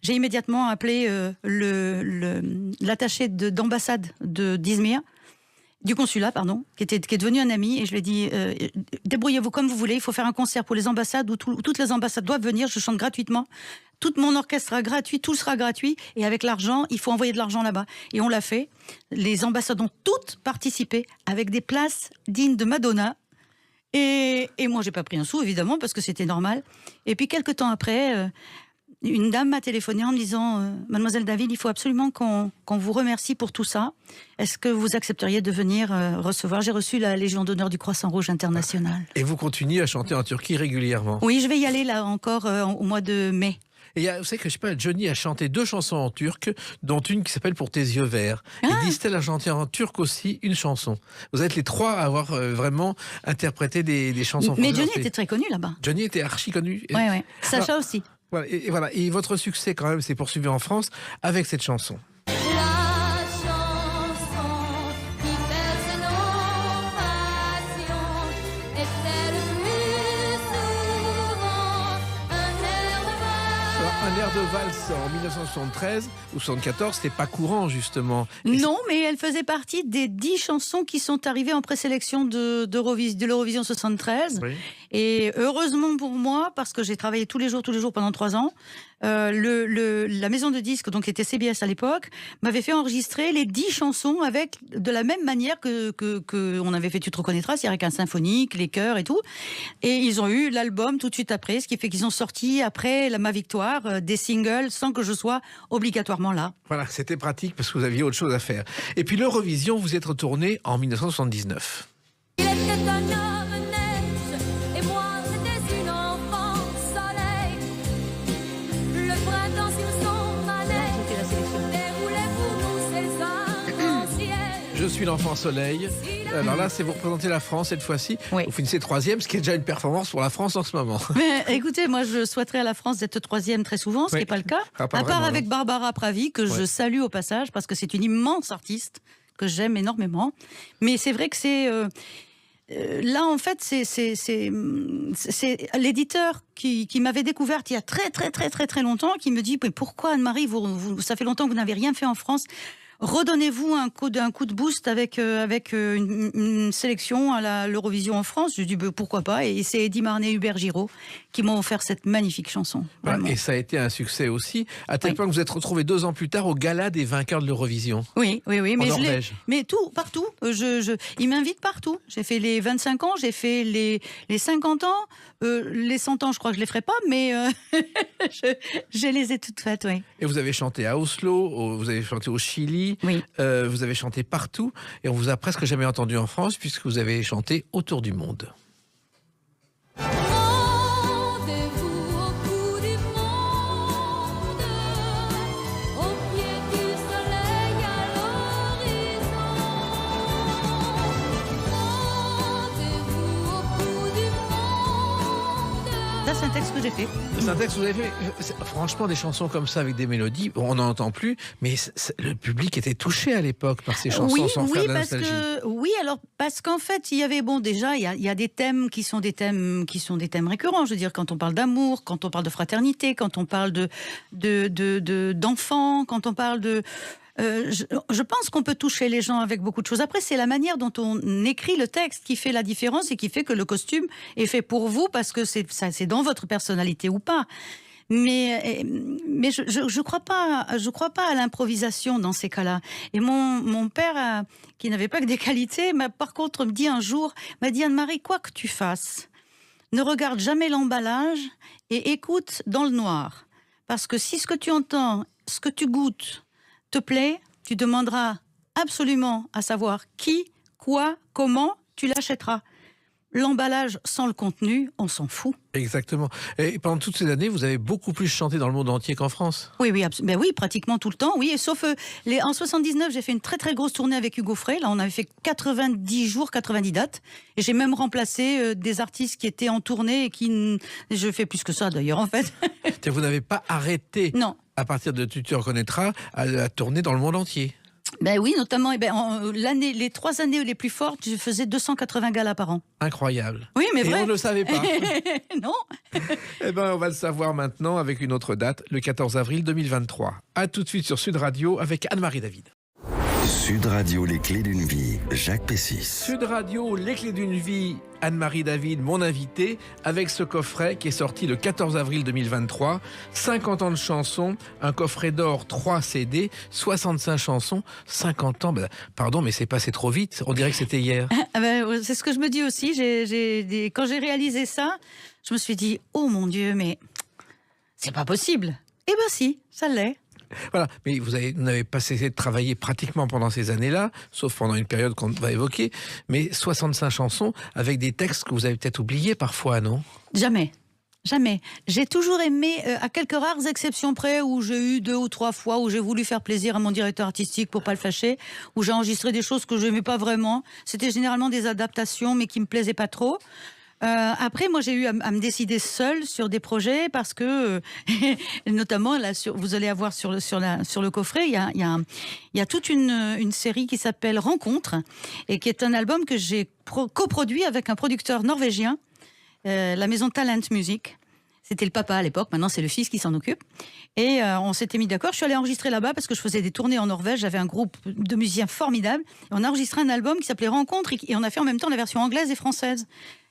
j'ai immédiatement appelé l'attaché d'ambassade d'Izmir, du consulat, pardon, qui est devenu un ami. Et je lui ai dit, débrouillez-vous comme vous voulez, il faut faire un concert pour les ambassades où toutes les ambassades doivent venir, je chante gratuitement. Tout mon orchestre sera gratuit, tout sera gratuit. Et avec l'argent, il faut envoyer de l'argent là-bas. Et on l'a fait. Les ambassades ont toutes participé avec des places dignes de Madonna. Et moi, j'ai pas pris un sou, évidemment, parce que c'était normal. Et puis, quelques temps après, une dame m'a téléphoné en me disant « Mademoiselle David, il faut absolument qu'on vous remercie pour tout ça. Est-ce que vous accepteriez de venir recevoir ?» J'ai reçu la Légion d'honneur du Croissant Rouge International. Et vous continuez à chanter en Turquie régulièrement? Oui, je vais y aller là encore au mois de mai. Et vous savez que, je sais pas, Johnny a chanté 2 chansons en turc, dont une qui s'appelle Pour tes yeux verts. Et Distel a chanté en turc aussi une chanson. Vous êtes les 3 à avoir vraiment interprété des chansons françaises. Mais Johnny était très connu là-bas. Johnny était archi connu. Oui. Sacha alors, aussi. Voilà. Et votre succès, quand même, s'est poursuivi en France avec cette chanson. La chanson qui berce nos passions est-elle plus souvent un air de valse? Alors, un air de valse en 1973 ou 74, c'était pas courant, justement. Non, mais elle faisait partie des 10 chansons qui sont arrivées en présélection de l'Eurovision 73. Oui. Et heureusement pour moi, parce que j'ai travaillé tous les jours pendant 3 ans, la maison de disques, donc qui était CBS à l'époque, m'avait fait enregistrer les 10 chansons de la même manière que on avait fait Tu te reconnaîtras, c'est-à-dire avec un symphonique, les chœurs et tout. Et ils ont eu l'album tout de suite après, ce qui fait qu'ils ont sorti après ma victoire des singles sans que je sois obligatoirement là. Voilà, c'était pratique parce que vous aviez autre chose à faire. Et puis l'Eurovision, vous êtes retourné en 1979. Il était un homme neige et moi j'étais une enfant soleil. Le printemps sur son manège déroulait pour nous ses arcs-en-ciel. Je suis l'enfant soleil. Alors là, c'est vous représenter la France cette fois-ci. Oui. Vous finissez 3e, ce qui est déjà une performance pour la France en ce moment. Mais écoutez, moi je souhaiterais à la France d'être 3e très souvent, ce qui n'est pas le cas. Ah, pas à part vraiment, avec non. Barbara Pravi, que je salue au passage, parce que c'est une immense artiste que j'aime énormément. Mais c'est vrai que c'est... là, en fait, c'est l'éditeur qui m'avait découverte il y a très longtemps, qui me dit « Mais pourquoi, Anne-Marie, ça fait longtemps que vous n'avez rien fait en France ? Redonnez-vous un coup de boost avec une sélection à l'Eurovision en France ». Je dis pourquoi pas, et c'est Eddy Marnay et Hubert Giraud qui m'ont offert cette magnifique chanson. Voilà, et ça a été un succès aussi, à tel point que vous êtes retrouvés 2 ans plus tard au gala des vainqueurs de l'Eurovision. Oui, mais Norvège. mais partout. Ils m'invitent partout. J'ai fait les 25 ans, j'ai fait les 50 ans, les 100 ans, je crois que je les ferai pas, mais je les ai toutes faites, oui. Et vous avez chanté à Oslo, vous avez chanté au Chili, Oui. vous avez chanté partout, et on vous a presque jamais entendu en France puisque vous avez chanté autour du monde. Rendez-vous au bout du monde, au pied du soleil à l'horizon. Rendez-vous au bout du monde. Ça, c'est un texte que j'ai fait. C'est un texte que vous avez fait. Franchement, des chansons comme ça avec des mélodies, on n'en entend plus, mais le public était touché à l'époque par ces chansons sans faire de la nostalgie. Parce qu'en fait, il y avait déjà il y a des thèmes qui sont des thèmes récurrents. Je veux dire, quand on parle d'amour, quand on parle de fraternité, quand on parle d'enfants, quand on parle de je pense qu'on peut toucher les gens avec beaucoup de choses. Après, c'est la manière dont on écrit le texte qui fait la différence et qui fait que le costume est fait pour vous parce que c'est dans votre personnalité ou pas. Mais je crois pas à l'improvisation dans ces cas-là. Et mon père, qui n'avait pas que des qualités, m'a par contre dit un jour, Anne-Marie, quoi que tu fasses, ne regarde jamais l'emballage et écoute dans le noir. Parce que si ce que tu entends, ce que tu goûtes te plaît, tu demanderas absolument à savoir qui, quoi, comment tu l'achèteras. L'emballage sans le contenu, on s'en fout. Exactement. Et pendant toutes ces années, vous avez beaucoup plus chanté dans le monde entier qu'en France. Oui, ben oui, pratiquement tout le temps. Oui, et sauf en 79, j'ai fait une très très grosse tournée avec Hugo Frey. Là, on avait fait 90 jours, 90 dates. Et j'ai même remplacé des artistes qui étaient en tournée et qui... Je fais plus que ça d'ailleurs, en fait. C'est-à-dire que vous n'avez pas arrêté, Non. à partir de Tu te reconnaîtras, à tourner dans le monde entier. Ben oui, notamment, les 3 années les plus fortes, je faisais 280 galas par an. Incroyable. Oui, mais Et vrai. on ne le savait pas. Non. Eh ben, on va le savoir maintenant avec une autre date, le 14 avril 2023. À tout de suite sur Sud Radio avec Anne-Marie David. Sud Radio, les clés d'une vie, Jacques Pessis. Sud Radio, les clés d'une vie, Anne-Marie David, mon invitée, avec ce coffret qui est sorti le 14 avril 2023. 50 ans de chansons, un coffret d'or, 3 CD, 65 chansons, 50 ans. Pardon, mais c'est passé trop vite. On dirait que c'était hier. C'est ce que je me dis aussi. Quand j'ai réalisé ça, je me suis dit, oh mon Dieu, mais c'est pas possible. Eh ben si, ça l'est. Voilà, mais vous n'avez pas cessé de travailler pratiquement pendant ces années-là, sauf pendant une période qu'on va évoquer, mais 65 chansons avec des textes que vous avez peut-être oubliés parfois, non ? Jamais. J'ai toujours aimé, à quelques rares exceptions près, où j'ai eu 2 ou 3 fois où j'ai voulu faire plaisir à mon directeur artistique pour pas le fâcher, où j'ai enregistré des choses que je n'aimais pas vraiment. C'était généralement des adaptations, mais qui me plaisaient pas trop. Après, moi, j'ai eu à me décider seule sur des projets parce que, notamment, là, vous allez avoir sur le coffret, il y a toute une série qui s'appelle Rencontre et qui est un album que j'ai coproduit avec un producteur norvégien, la maison Talent Music. C'était le papa à l'époque, maintenant c'est le fils qui s'en occupe. Et on s'était mis d'accord, je suis allée enregistrer là-bas parce que je faisais des tournées en Norvège, j'avais un groupe de musiciens formidables. Et on a enregistré un album qui s'appelait Rencontre et on a fait en même temps la version anglaise et française.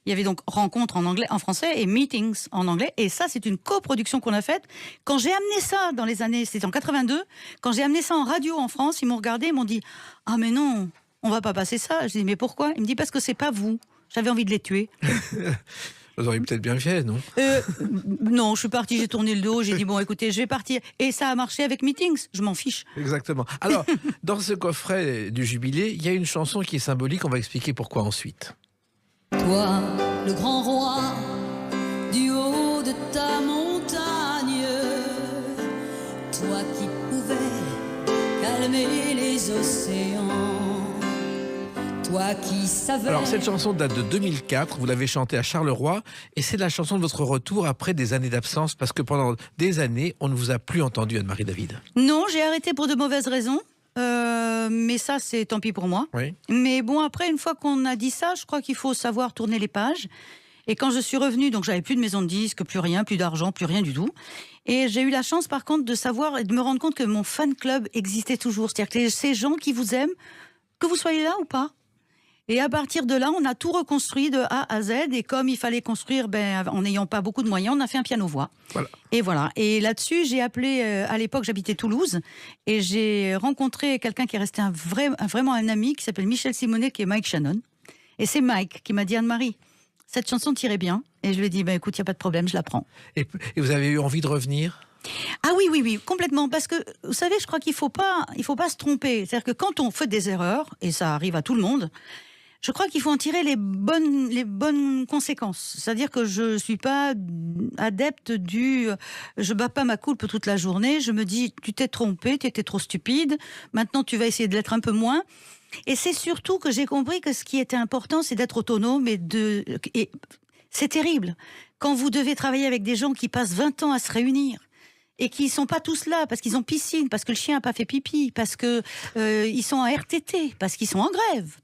Il y avait donc Rencontre en français et Meetings en anglais. Et ça, c'est une coproduction qu'on a faite. Quand j'ai amené ça dans les années, c'était en 82, quand j'ai amené ça en radio en France, ils m'ont regardé, ils m'ont dit « Ah mais non, on va pas passer ça ». Je dis « Mais pourquoi ?» Il me dit « Parce que c'est pas vous. J'avais envie de les tuer. » Vous auriez peut-être bien fait, non ? Non, je suis partie, j'ai tourné le dos, j'ai dit bon écoutez, je vais partir. Et ça a marché avec Meetings, je m'en fiche. Exactement. Alors, dans ce coffret du jubilé, il y a une chanson qui est symbolique, on va expliquer pourquoi ensuite. Toi, le grand roi, du haut de ta montagne, toi qui pouvais calmer les océans, toi qui savais... Alors, cette chanson date de 2004, vous l'avez chantée à Charleroi, et c'est la chanson de votre retour après des années d'absence, parce que pendant des années, on ne vous a plus entendu, Anne-Marie David. Non, j'ai arrêté pour de mauvaises raisons. Mais ça, c'est tant pis pour moi. Oui. Mais bon, après, une fois qu'on a dit ça, je crois qu'il faut savoir tourner les pages. Et quand je suis revenue, donc j'avais plus de maison de disques, plus rien, plus d'argent, plus rien du tout. Et j'ai eu la chance, par contre, de savoir et de me rendre compte que mon fan club existait toujours. C'est-à-dire que ces gens qui vous aiment, que vous soyez là ou pas. Et à partir de là, on a tout reconstruit de A à Z. Et comme il fallait construire, en n'ayant pas beaucoup de moyens, on a fait un piano-voix. Voilà. Et voilà. Et là-dessus, j'ai appelé, à l'époque, j'habitais Toulouse, et j'ai rencontré quelqu'un qui est resté vraiment un ami, qui s'appelle Michel Simonet, qui est Mike Shannon. Et c'est Mike qui m'a dit, Anne-Marie, cette chanson t'irait bien. Et je lui ai dit, écoute, il n'y a pas de problème, je la prends. Et vous avez eu envie de revenir ? Ah oui, complètement. Parce que, vous savez, je crois qu'il faut pas se tromper. C'est-à-dire que quand on fait des erreurs, et ça arrive à tout le monde, je crois qu'il faut en tirer les bonnes conséquences. C'est-à-dire que je suis pas adepte je bats pas ma coulpe toute la journée. Je me dis, tu t'es trompé, tu étais trop stupide. Maintenant, tu vas essayer de l'être un peu moins. Et c'est surtout que j'ai compris que ce qui était important, c'est d'être autonome et c'est terrible. Quand vous devez travailler avec des gens qui passent 20 ans à se réunir, et qui sont pas tous là parce qu'ils ont piscine, parce que le chien a pas fait pipi, parce que ils sont en RTT, parce qu'ils sont en grève,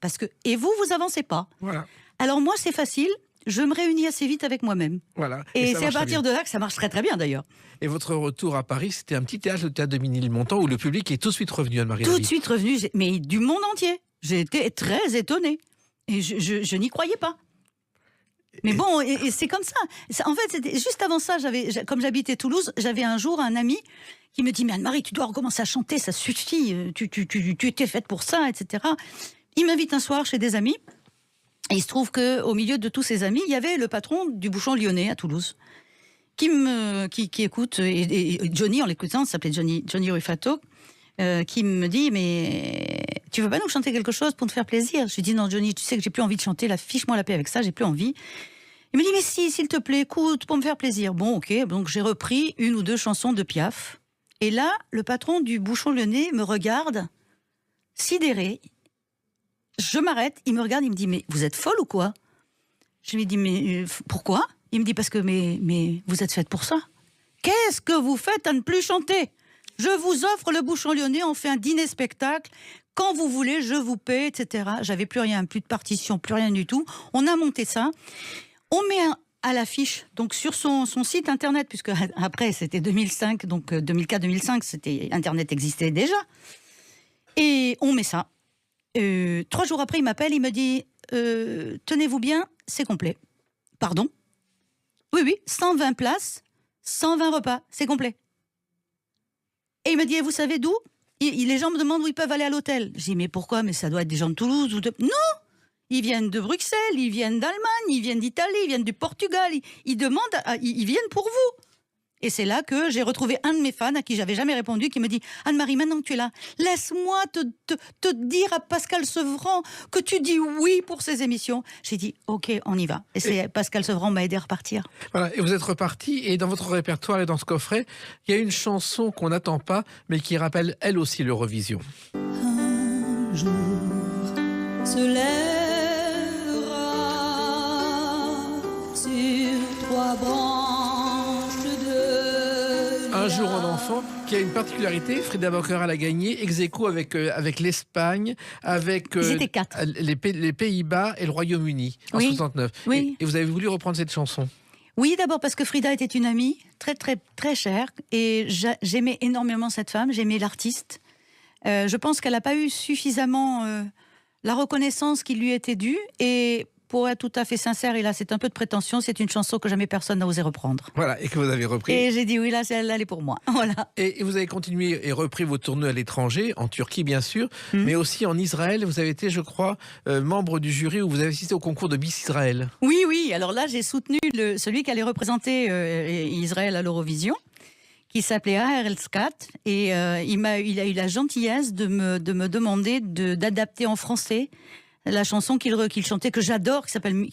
et vous avancez pas. Voilà. Alors moi c'est facile, je me réunis assez vite avec moi-même. Voilà. Et ça c'est à marche partir bien. de là que ça marche très très bien d'ailleurs. Et votre retour à Paris, c'était un petit théâtre, le théâtre de Ménilmontant, où le public est tout de suite revenu, Anne-Marie Tout David. de suite revenu, mais du monde entier. J'ai été très étonnée et je n'y croyais pas. Mais bon, et c'est comme ça. En fait, c'était juste avant ça, comme j'habitais Toulouse, j'avais un jour un ami qui me dit « Mais Anne-Marie, tu dois recommencer à chanter, ça suffit, tu étais faite pour ça, etc. » Il m'invite un soir chez des amis, et il se trouve qu'au milieu de tous ses amis, il y avait le patron du Bouchon Lyonnais à Toulouse, qui écoute, et Johnny, en l'écoutant, ça s'appelait Johnny Rufato, qui me dit « Mais tu veux pas nous chanter quelque chose pour te faire plaisir ?» Je lui dis « Non, Johnny, tu sais que j'ai plus envie de chanter, là, fiche-moi la paix avec ça, j'ai plus envie. » Il me dit « Mais si, s'il te plaît, écoute, pour me faire plaisir. » Bon, ok, donc j'ai repris 1 ou 2 chansons de Piaf. Et là, le patron du Bouchon Lyonnais me regarde, sidéré. Je m'arrête, il me regarde, il me dit « Mais vous êtes folle ou quoi ?» Je lui dis « Mais pourquoi ?» Il me dit « Parce que mais vous êtes faite pour ça. Qu'est-ce que vous faites à ne plus chanter ? Je vous offre le Bouchon Lyonnais, on fait un dîner-spectacle. Quand vous voulez, je vous paie, etc. » J'avais plus rien, plus de partition, plus rien du tout. On a monté ça. On met à l'affiche, donc sur son site internet, puisque après c'était 2005, donc 2004-2005, Internet existait déjà. Et on met ça. 3 jours après, il m'appelle, il me dit tenez-vous bien, c'est complet. Pardon ? Oui, 120 places, 120 repas, c'est complet. Et il me dit, et vous savez d'où ? Les gens me demandent où ils peuvent aller à l'hôtel. Je dis, mais pourquoi ? Mais ça doit être des gens de Toulouse ou de... Non ! Ils viennent de Bruxelles, ils viennent d'Allemagne, ils viennent d'Italie, ils viennent du Portugal. Ils demandent, ils viennent pour vous. Et c'est là que j'ai retrouvé un de mes fans à qui j'avais jamais répondu, qui me dit « Anne-Marie, maintenant que tu es là, laisse-moi te dire à Pascal Sevran que tu dis oui pour ces émissions. » J'ai dit « Ok, on y va. » Et Pascal Sevran m'a aidé à repartir. Voilà, et vous êtes reparti, et dans votre répertoire et dans ce coffret, il y a une chanson qu'on n'attend pas, mais qui rappelle elle aussi l'Eurovision. Un jour se lèvera sur 3 branches. Un jour en enfant, qui a une particularité, Frida Boccheral a gagné ex aequo avec l'Espagne, avec Ils étaient 4. les Pays-Bas et le Royaume-Uni en 69. Oui. Et vous avez voulu reprendre cette chanson. Oui, d'abord parce que Frida était une amie très très très chère et j'aimais énormément cette femme, j'aimais l'artiste. Je pense qu'elle n'a pas eu suffisamment la reconnaissance qui lui était due, et pour être tout à fait sincère, et là c'est un peu de prétention, c'est une chanson que jamais personne n'a osé reprendre. Voilà, et que vous avez repris. Et j'ai dit oui, là elle est pour moi. Voilà. Et vous avez continué et repris vos tournées à l'étranger, en Turquie bien sûr, mais aussi en Israël. Vous avez été, je crois, membre du jury où vous avez assisté au concours de Miss Israël. Oui, alors là j'ai soutenu celui qui allait représenter Israël à l'Eurovision, qui s'appelait Aher Elskat, et il a eu la gentillesse de me demander d'adapter en français la chanson qu'il chantait, que j'adore, qui s'appelle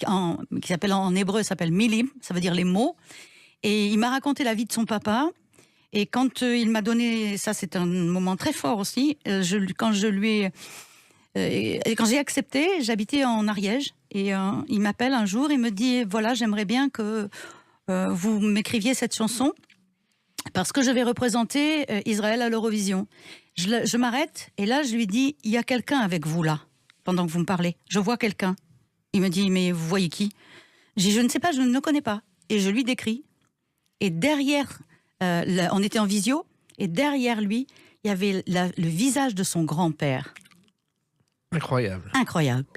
en hébreu, s'appelle Milim, ça veut dire les mots. Et il m'a raconté la vie de son papa. Et quand il m'a donné, ça c'est un moment très fort aussi, quand j'ai accepté, j'habitais en Ariège, et il m'appelle un jour, il me dit, voilà, j'aimerais bien que vous m'écriviez cette chanson, parce que je vais représenter Israël à l'Eurovision. Je m'arrête, et là je lui dis, il y a quelqu'un avec vous là, pendant que vous me parlez. Je vois quelqu'un. Il me dit, mais vous voyez qui ? Je dis, je ne sais pas, je ne le connais pas. Et je lui décris. Et derrière, on était en visio, et derrière lui, il y avait le visage de son grand-père. Incroyable. Incroyable.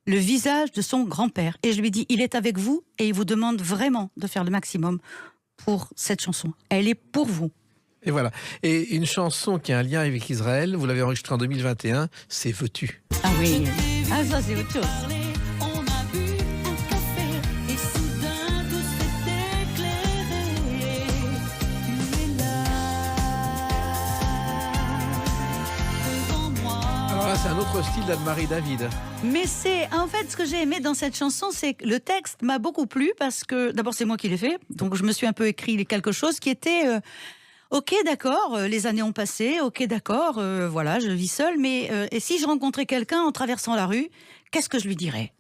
Le visage de son grand-père. Et je lui dis, il est avec vous, et il vous demande vraiment de faire le maximum pour cette chanson. Elle est pour vous. Et voilà. Et une chanson qui a un lien avec Israël, vous l'avez enregistrée en 2021, c'est Veux-tu. Ah oui. Ah, ça c'est autre chose. On a bu un café et soudain tout s'est éclairé. Tu es là devant moi. Alors là, c'est un autre style d'Anne-Marie David. Mais c'est, en fait, ce que j'ai aimé dans cette chanson, c'est que le texte m'a beaucoup plu, parce que, d'abord, c'est moi qui l'ai fait, donc je me suis un peu écrit quelque chose qui était... Ok, d'accord, les années ont passé, ok, d'accord, voilà, je vis seule, mais et si je rencontrais quelqu'un en traversant la rue, qu'est-ce que je lui dirais ?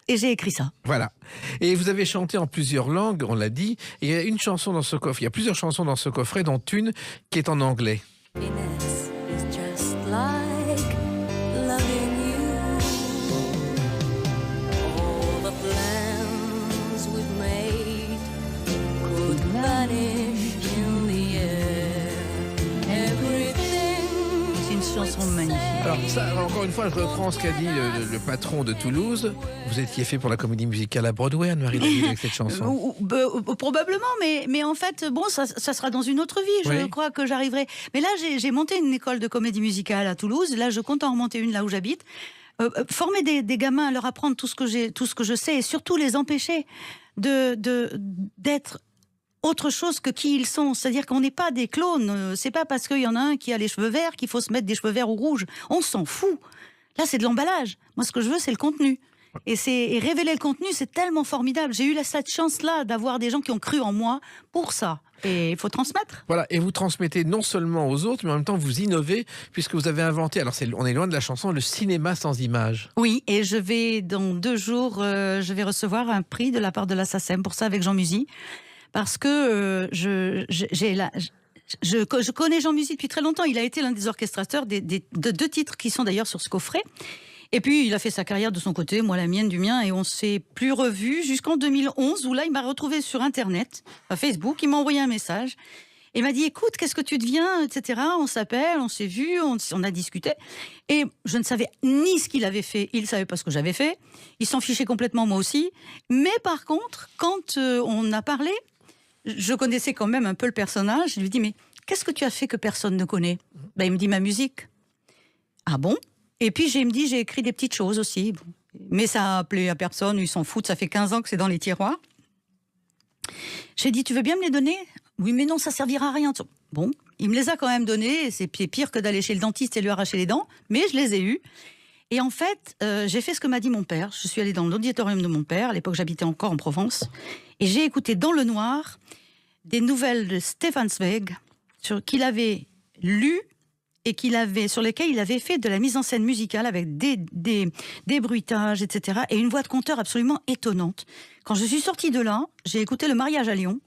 Et j'ai écrit ça. Voilà. Et vous avez chanté en plusieurs langues, on l'a dit. Et il y a une chanson dans ce coffret, il y a plusieurs chansons dans ce coffret, dont une qui est en anglais. Happiness is just like loving you. All the plans we've made could vanish in the air. Everything C'est une chanson magnifique. Alors, ça, encore une fois, je reprends ce qu'a dit le patron de Toulouse. Vous étiez fait pour la comédie musicale à Broadway, Anne-Marie David, avec cette chanson. Probablement, mais en fait, bon, ça sera dans une autre vie. Je crois que j'arriverai. Mais là, j'ai monté une école de comédie musicale à Toulouse. Là, je compte en remonter une là où j'habite. Former des gamins, leur apprendre tout ce que je sais, et surtout les empêcher d'être autre chose que qui ils sont. C'est-à-dire qu'on n'est pas des clones. C'est pas parce qu'il y en a un qui a les cheveux verts qu'il faut se mettre des cheveux verts ou rouges. On s'en fout. Là, c'est de l'emballage. Moi, ce que je veux, c'est le contenu. Et révéler le contenu, c'est tellement formidable. J'ai eu cette chance-là d'avoir des gens qui ont cru en moi pour ça. Et il faut transmettre. Voilà, et vous transmettez non seulement aux autres, mais en même temps vous innovez, puisque vous avez inventé, alors on est loin de la chanson, le cinéma sans images. Oui, et je vais, dans 2 jours, je vais recevoir un prix de la part de la SACEM pour ça avec Jean Musy. Parce que je connais Jean Musy depuis très longtemps. Il a été l'un des orchestrateurs de 2 titres qui sont d'ailleurs sur ce coffret. Et puis, il a fait sa carrière de son côté, moi la mienne du mien, et on s'est plus revus jusqu'en 2011, où là, il m'a retrouvé sur Internet, à Facebook, il m'a envoyé un message, et il m'a dit, écoute, qu'est-ce que tu deviens, etc. On s'appelle, on s'est vus, on a discuté, et je ne savais ni ce qu'il avait fait, il ne savait pas ce que j'avais fait, il s'en fichait complètement, moi aussi, mais par contre, quand on a parlé, je connaissais quand même un peu le personnage, je lui ai dit, mais qu'est-ce que tu as fait que personne ne connaît ? Ben, il me dit, ma musique. Ah bon ? Et puis, il me dit, j'ai écrit des petites choses aussi. Mais ça a plu à personne, ils s'en foutent, ça fait 15 ans que c'est dans les tiroirs. J'ai dit, tu veux bien me les donner ? Oui, mais non, ça servira à rien. Bon, il me les a quand même donnés, c'est pire que d'aller chez le dentiste et lui arracher les dents, mais je les ai eus. Et en fait, j'ai fait ce que m'a dit mon père. Je suis allée dans l'auditorium de mon père, à l'époque j'habitais encore en Provence, et j'ai écouté dans le noir des nouvelles de Stefan Zweig, qu'il avait lues, et sur lesquels il avait fait de la mise en scène musicale avec des bruitages, etc. Et une voix de conteur absolument étonnante. Quand je suis sortie de là, j'ai écouté Le mariage à Lyon.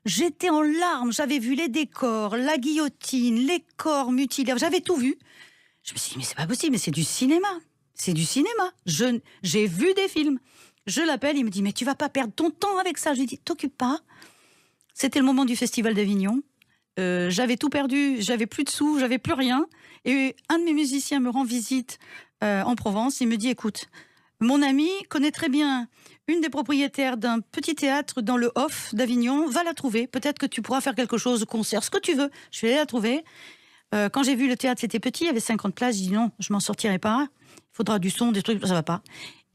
J'étais en larmes, j'avais vu les décors, la guillotine, les corps mutilés, j'avais tout vu. Je me suis dit, mais c'est pas possible, mais c'est du cinéma. C'est du cinéma. J'ai vu des films. Je l'appelle, il me dit, mais tu vas pas perdre ton temps avec ça. Je lui dis, t'occupe pas. C'était le moment du Festival d'Avignon. J'avais tout perdu, j'avais plus de sous, j'avais plus rien. Et un de mes musiciens me rend visite en Provence. Il me dit, écoute, mon ami connaît très bien une des propriétaires d'un petit théâtre dans le Off d'Avignon. Va la trouver. Peut-être que tu pourras faire quelque chose, concert, ce que tu veux. Je suis allée la trouver. Quand j'ai vu le théâtre, c'était petit, il y avait 50 places. J'ai dit non, je m'en sortirai pas. Il faudra du son, des trucs, ça va pas.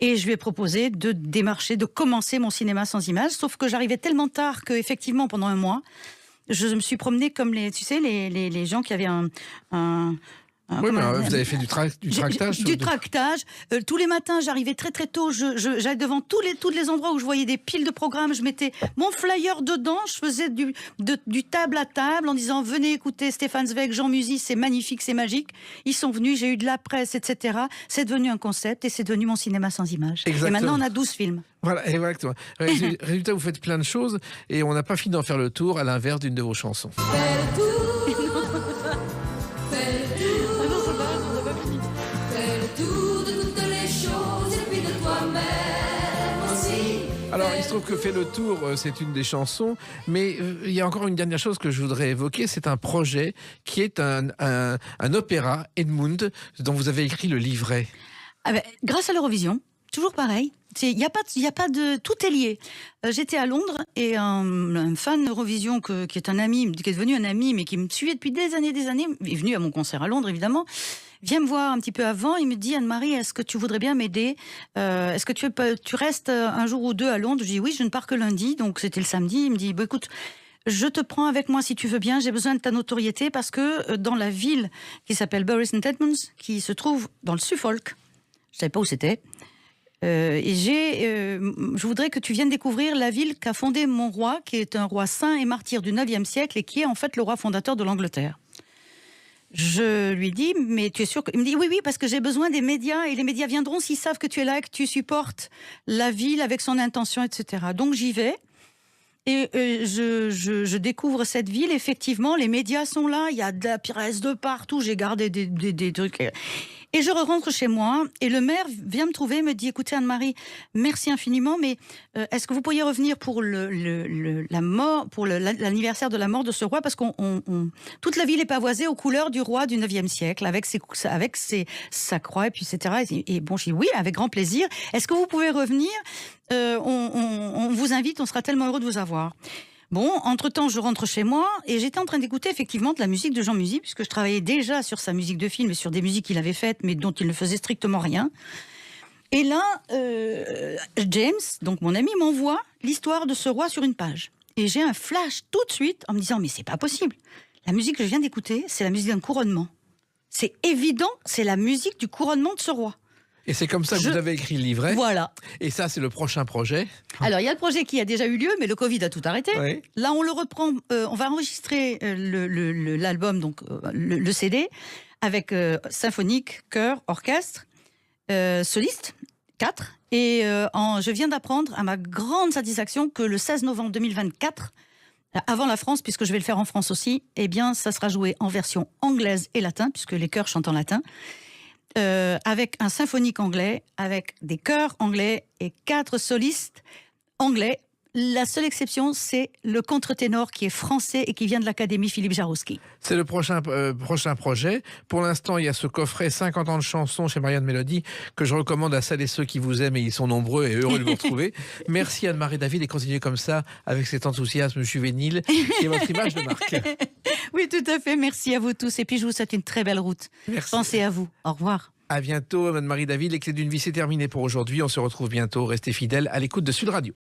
Et je lui ai proposé de démarcher, de commencer mon cinéma sans images. Sauf que j'arrivais tellement tard qu'effectivement, pendant un mois, je me suis promenée comme les gens qui avaient oui, mais vous avez fait du tractage. Du tractage. Tous les matins, j'arrivais très très tôt. J'allais devant tous les endroits où je voyais des piles de programmes. Je mettais mon flyer dedans. Je faisais du table à table en disant venez écouter Stefan Zweig, Jean Musy, c'est magnifique, c'est magique. Ils sont venus, j'ai eu de la presse, etc. C'est devenu un concept et c'est devenu mon cinéma sans images. Exactement. Et maintenant, on a 12 films. Voilà, exactement. Résultat, vous faites plein de choses et on n'a pas fini d'en faire le tour, à l'inverse d'une de vos chansons. Alors, il se trouve que Fait le tour, c'est une des chansons, mais il y a encore une dernière chose que je voudrais évoquer, c'est un projet qui est un opéra, Edmund, dont vous avez écrit le livret. Ah ben, grâce à l'Eurovision, toujours pareil. Il y a pas de tout est lié. J'étais à Londres et un fan d'Eurovision qui est un ami, qui est devenu un ami, mais qui me suivait depuis des années, est venu à mon concert à Londres évidemment. Vient me voir un petit peu avant, il me dit Anne-Marie, est-ce que tu voudrais bien m'aider ? Est-ce que tu restes un jour ou 2 à Londres ? Je dis oui, je ne pars que lundi, donc c'était le samedi. Il me dit écoute, je te prends avec moi si tu veux bien, j'ai besoin de ta notoriété parce que dans la ville qui s'appelle Bury St Edmunds, qui se trouve dans le Suffolk, je ne savais pas où c'était, je voudrais que tu viennes découvrir la ville qu'a fondée mon roi, qui est un roi saint et martyr du 9e siècle et qui est en fait le roi fondateur de l'Angleterre. Je lui dis, mais tu es sûr que... Il me dit, oui, parce que j'ai besoin des médias, et les médias viendront s'ils savent que tu es là, que tu supportes la ville avec son intention, etc. Donc j'y vais, et je découvre cette ville. Effectivement, les médias sont là, il y a de la presse de partout, j'ai gardé des trucs... Et je rentre chez moi et le maire vient me trouver, me dit écoutez Anne-Marie, merci infiniment, mais est-ce que vous pourriez revenir pour la mort, pour l'anniversaire de la mort de ce roi, parce toute la ville est pavoisée aux couleurs du roi du 9e siècle, avec sa croix et puis etc. Et bon, je dis oui, avec grand plaisir. Est-ce que vous pouvez revenir? On vous invite, on sera tellement heureux de vous avoir. Bon, entre-temps, je rentre chez moi et j'étais en train d'écouter effectivement de la musique de Jean Musy, puisque je travaillais déjà sur sa musique de film et sur des musiques qu'il avait faites, mais dont il ne faisait strictement rien. Et là, James, donc mon ami, m'envoie l'histoire de ce roi sur une page. Et j'ai un flash tout de suite en me disant, mais c'est pas possible. La musique que je viens d'écouter, c'est la musique d'un couronnement. C'est évident, c'est la musique du couronnement de ce roi. Et c'est comme ça que vous avez écrit le livret. Voilà. Et ça, c'est le prochain projet. Alors, il y a le projet qui a déjà eu lieu, mais le Covid a tout arrêté. Oui. Là, on le reprend. On va enregistrer l'album, donc le CD, avec symphonique, chœur, orchestre, soliste, 4. Et je viens d'apprendre, à ma grande satisfaction, que le 16 novembre 2024, avant la France, puisque je vais le faire en France aussi, eh bien, ça sera joué en version anglaise et latin, puisque les chœurs chantent en latin. Avec un symphonique anglais, avec des chœurs anglais et 4 solistes anglais. La seule exception, c'est le contre-ténor qui est français et qui vient de l'Académie Philippe Jarouski. C'est le prochain projet. Pour l'instant, il y a ce coffret 50 ans de chansons chez Marianne Mélodie que je recommande à celles et ceux qui vous aiment, et ils sont nombreux et heureux de vous retrouver. Merci Anne-Marie David, et continuez comme ça avec cet enthousiasme juvénile qui est votre image de marque. Oui, tout à fait. Merci à vous tous. Et puis, je vous souhaite une très belle route. Merci. Pensez à vous. Au revoir. À bientôt, Anne-Marie David. Les clés d'une vie, c'est terminé pour aujourd'hui. On se retrouve bientôt. Restez fidèles à l'écoute de Sud Radio.